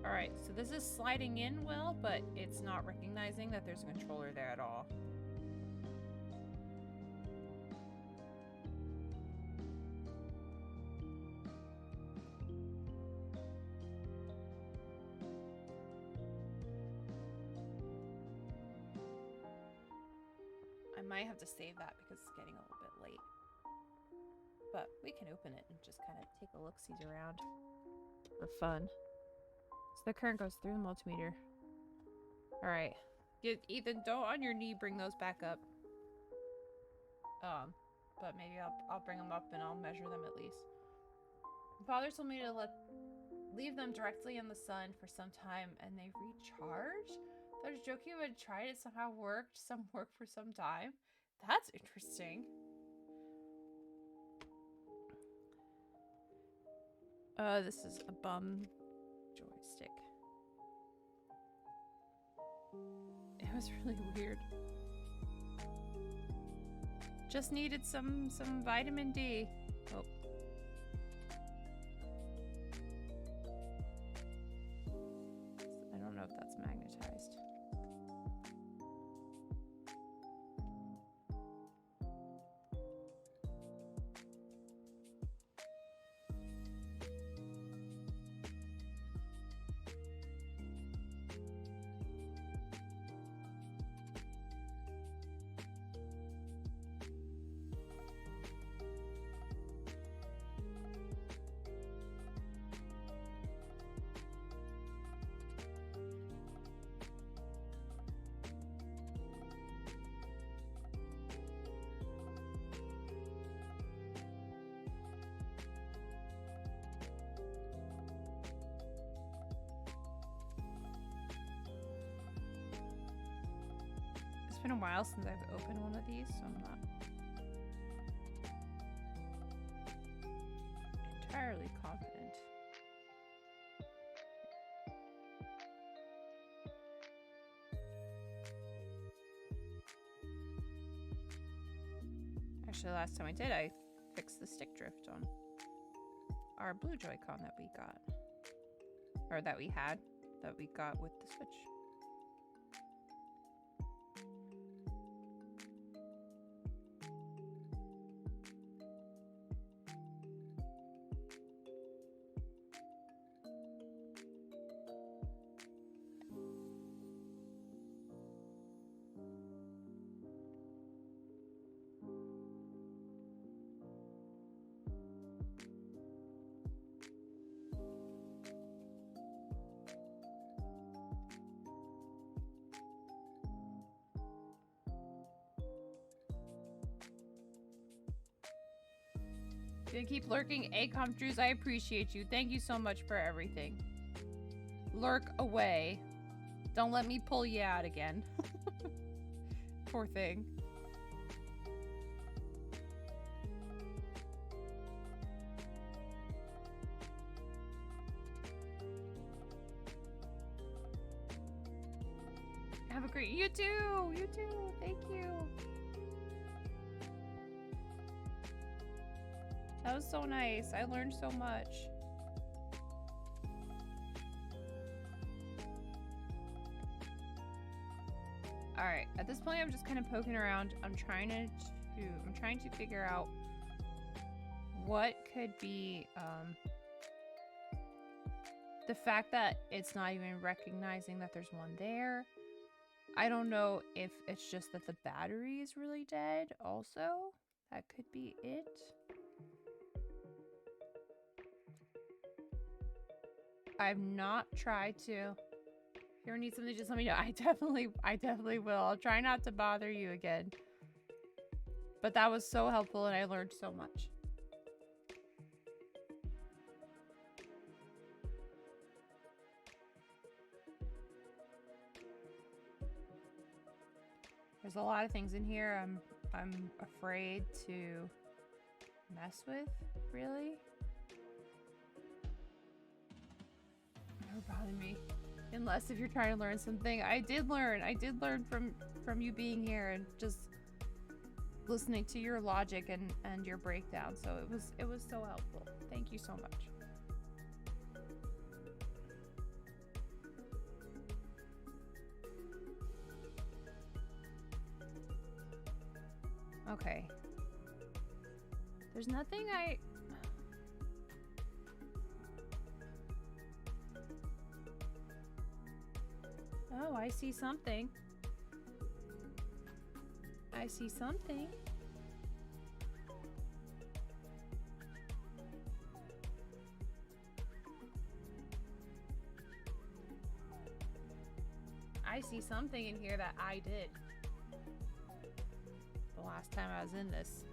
Alright, so this is sliding in well, but it's not recognizing that there's a controller there at all. I might have to save that because it's getting a little bit late. But we can open it and just kind of take a look-see around for fun. So the current goes through the multimeter. Alright. Ethan, don't on your knee bring those back up. But maybe I'll bring them up and I'll measure them at least. My father told me to leave them directly in the sun for some time and they recharge? I was joking about tried it, somehow worked. Some worked for some time. That's interesting. This is a bum joystick. It was really weird. Just needed some vitamin D. Oh. I don't know if that's magnetized. It's been a while since I've opened one of these, so I'm not entirely confident. Actually, last time I did, I fixed the stick drift on our blue Joy-Con that we got. Or that we got with the Switch. Gonna keep lurking. Acom Drews, I appreciate you. Thank you so much for everything. Lurk away. Don't let me pull you out again. Poor thing. Have a great... You too! You too! Thank you! That was so nice. I learned so much. Alright, at this point I'm just kind of poking around. I'm trying to figure out what could be the fact that it's not even recognizing that there's one there. I don't know if it's just that the battery is really dead also. That could be it. I've not tried to. If you ever need something, just let me know. I definitely will. I'll try not to bother you again. But that was so helpful and I learned so much. There's a lot of things in here I'm afraid to mess with, really. Never bothered me. Unless if you're trying to learn something. I did learn from you being here and just listening to your logic and your breakdown. So it was so helpful. Thank you so much. Okay. There's nothing Oh, I see something. I see something. I see something in here that I did the last time I was in this.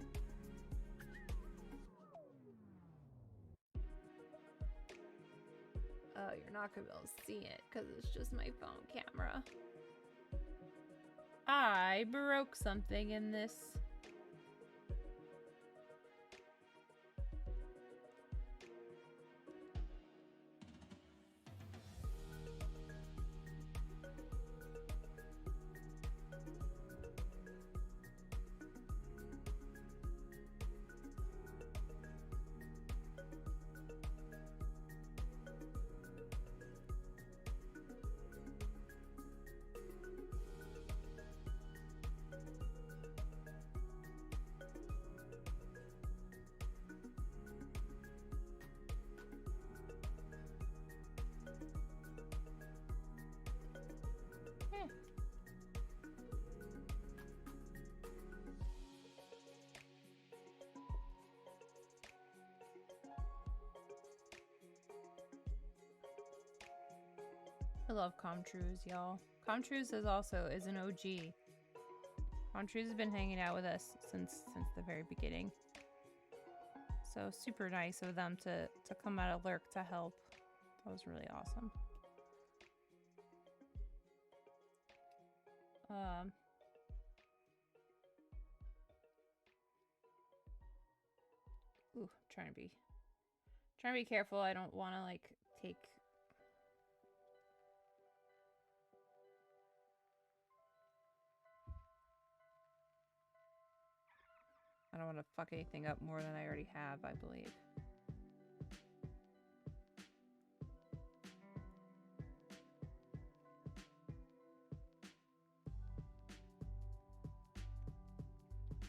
Oh, you're not gonna be able to see it because it's just my phone camera. I broke something in this. I love Comtrues, y'all. Comtrues is an OG. Comtrues has been hanging out with us since the very beginning. So super nice of them to come out of lurk to help. That was really awesome. Ooh, trying to be careful. I don't want to like take. I don't want to fuck anything up more than I already have, I believe.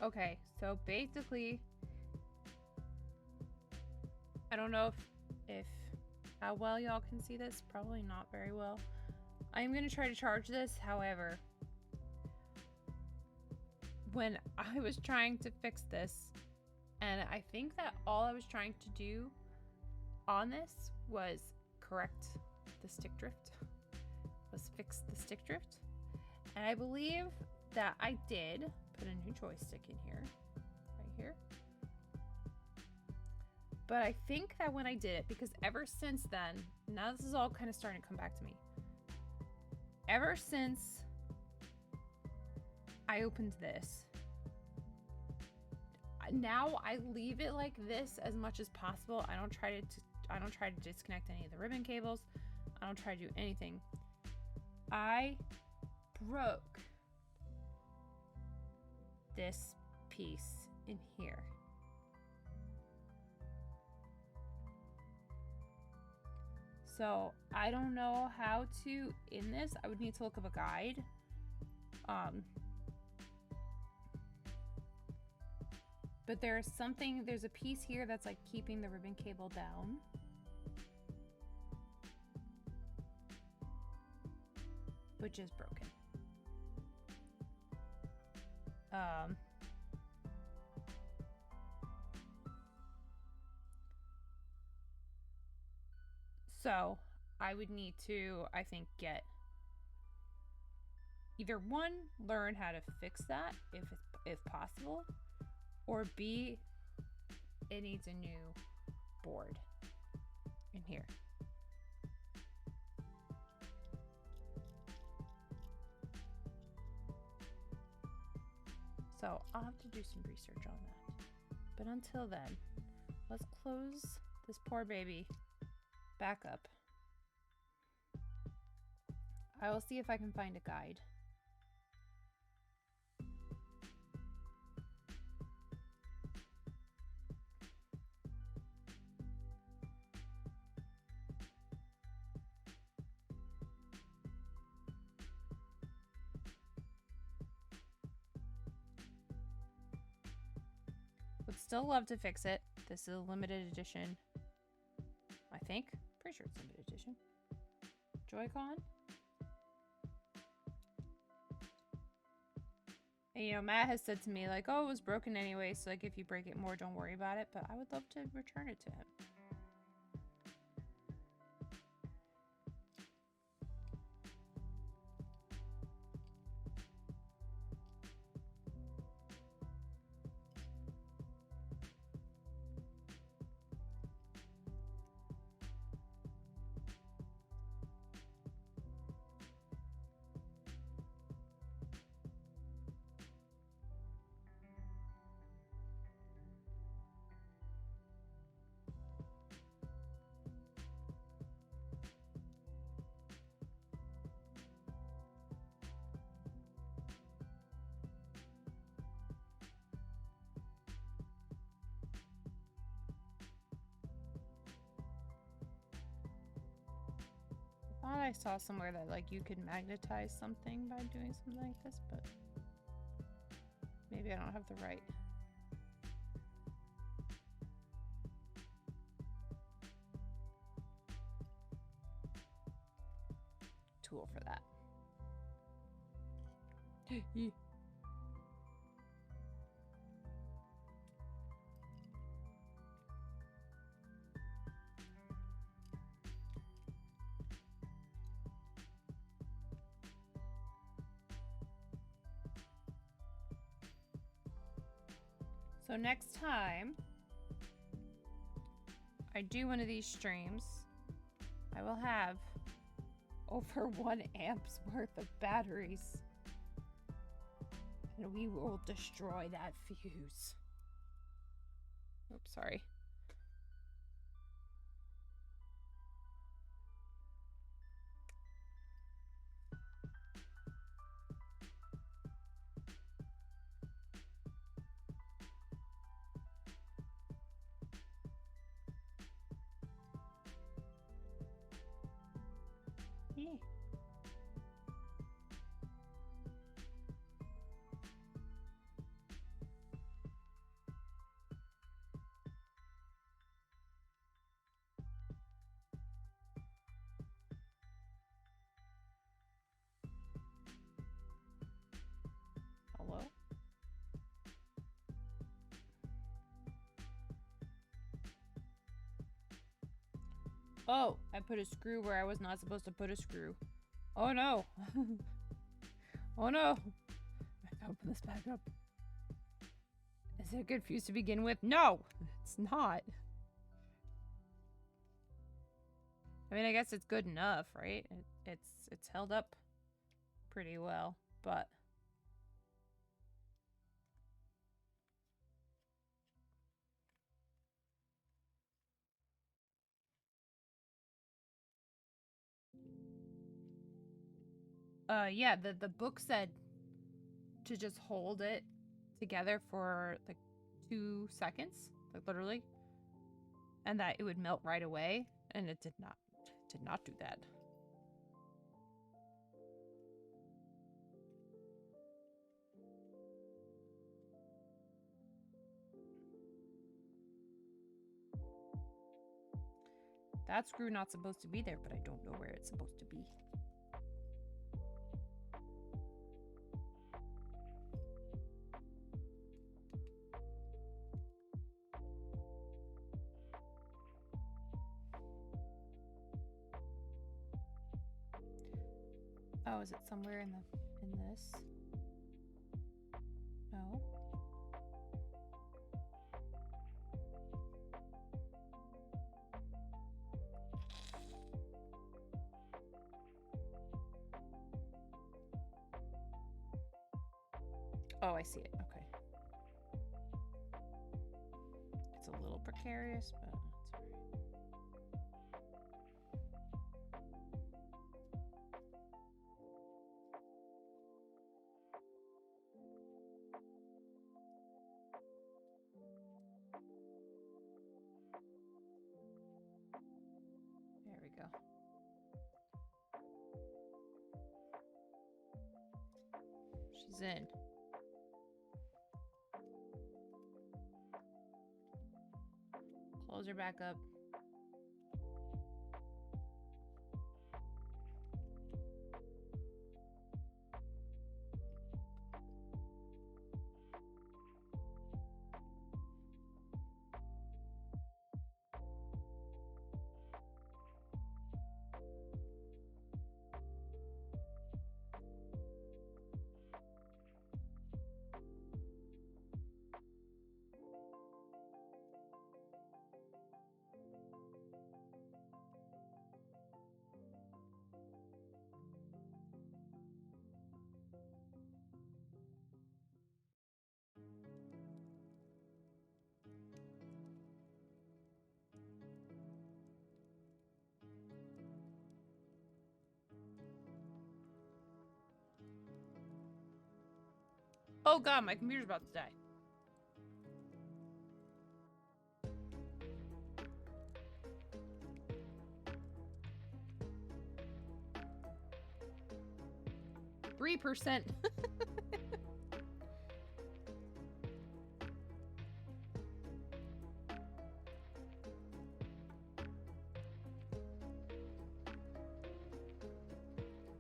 Okay, so basically, I don't know if how well y'all can see this. Probably not very well. I'm gonna try to charge this, however, when I was trying to fix this, and I think that all I was trying to do on this was correct the stick drift, was fix the stick drift, and I believe that I did put a new joystick in here, right here. But I think that when I did it, because ever since then, now this is all kind of starting to come back to me. ever since I opened this, now I leave it like this as much as possible. I don't try to disconnect any of the ribbon cables. I don't try to do anything. I broke this piece in here. So I don't know how to in this. I would need to look up a guide. But there's a piece here that's like keeping the ribbon cable down. Which is broken. So I would need to, I think, get either one, learn how to fix that if possible, or B, it needs a new board in here. So I'll have to do some research on that. But until then, let's close this poor baby back up. I will see if I can find a guide. Would still love to fix it. This is a limited edition. I think. Pretty sure it's limited edition. JoyCon. And you know, Matt has said to me, like, oh, it was broken anyway, so like if you break it more, don't worry about it. But I would love to return it to him. I thought I saw somewhere that like you could magnetize something by doing something like this, but maybe I don't have the right tool for that. So next time I do one of these streams, I will have over 1 amp's worth of batteries. And we will destroy that fuse. Oops, sorry. Yeah. Hello? Oh, I put a screw where I was not supposed to put a screw. Oh no. Oh no. I have to open this back up. Is it a good fuse to begin with? No, it's not. I mean, I guess it's good enough, right? It's held up pretty well, but yeah, the book said to just hold it together for like 2 seconds, like literally, and that it would melt right away, and it did not do that. That screw not supposed to be there, but I don't know where it's supposed to be. Oh, is it somewhere in this? No. Oh, I see it. Okay. It's a little precarious, but it's alright. There we go. She's in. Close her back up. Oh god, my computer's about to die. %.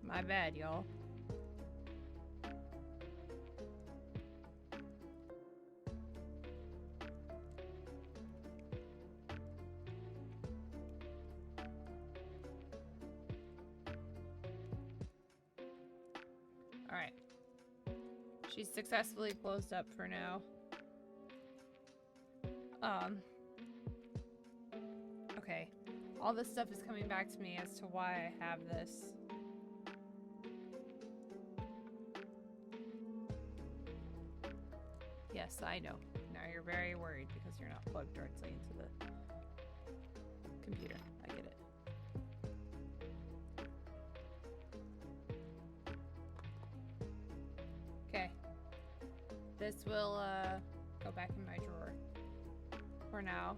My bad, y'all. Alright. She's successfully closed up for now. Okay. All this stuff is coming back to me as to why I have this. Yes, I know. Now you're very worried because you're not plugged directly into the computer. I get it. Okay. This will go back in my drawer for now.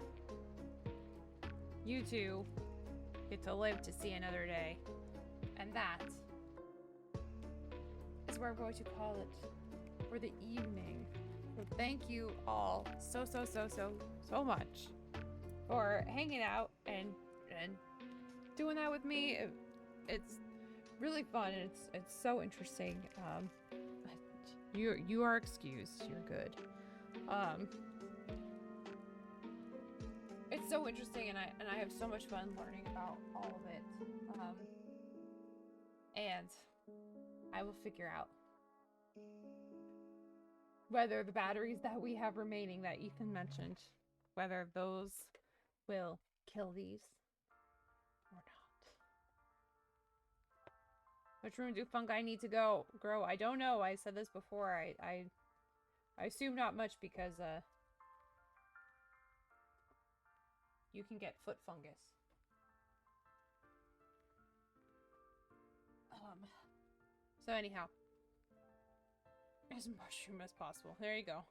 You two get to live to see another day. And that is where I'm going to call it for the evening. So thank you all so much for hanging out and doing that with me. It's really fun. It's so interesting. You are excused. You're good. It's so interesting, and I have so much fun learning about all of it. And I will figure out whether the batteries that we have remaining that Ethan mentioned, whether those will kill these or not. Which room do fungi need to grow? I don't know. I said this before. I assume not much because you can get foot fungus. So anyhow, as mushroom as possible. There you go.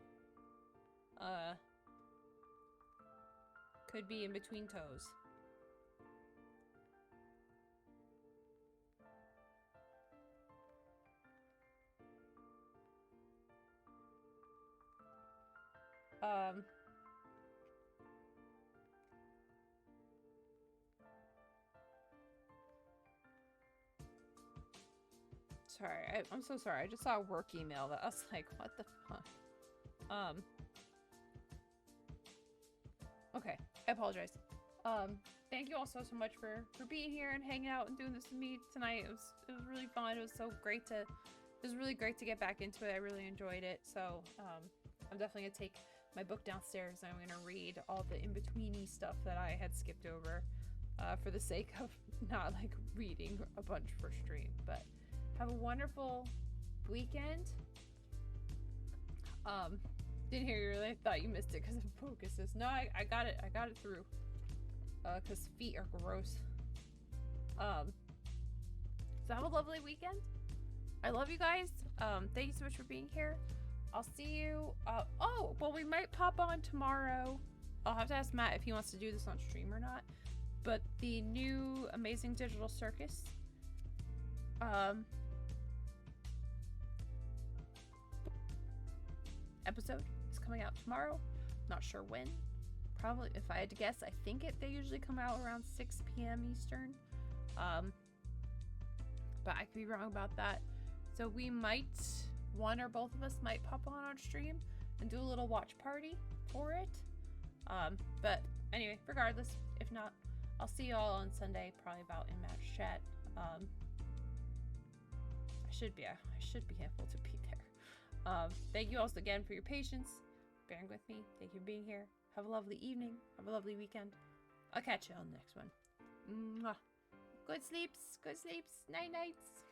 Could be in between toes. Sorry, I'm so sorry. I just saw a work email that I was like, what the fuck? Okay, I apologize. Thank you all so much for being here and hanging out and doing this with me tonight. It was really fun. It was really great to get back into it. I really enjoyed it. So, I'm definitely gonna take my book downstairs and I'm gonna read all the in-betweeny stuff that I had skipped over, for the sake of not like reading a bunch for stream. But have a wonderful weekend. Didn't hear you really. Thought you missed it because of focuses. No, I got it. I got it through. Because feet are gross. So have a lovely weekend. I love you guys. Thank you so much for being here. I'll see you. Oh, well, we might pop on tomorrow. I'll have to ask Matt if he wants to do this on stream or not. But the new Amazing Digital Circus, episode is coming out tomorrow. Not sure when. Probably, if I had to guess, I think they usually come out around 6 p.m. Eastern. But I could be wrong about that. So we might, one or both of us might pop on stream and do a little watch party for it. But anyway, regardless, if not, I'll see you all on Sunday, probably about in match chat. I should be able to be there. Thank you also again for your patience, bearing with me. Thank you for being here. Have a lovely evening. Have a lovely weekend. I'll catch you on the next one. Mwah. Good sleeps. Good sleeps. Night nights.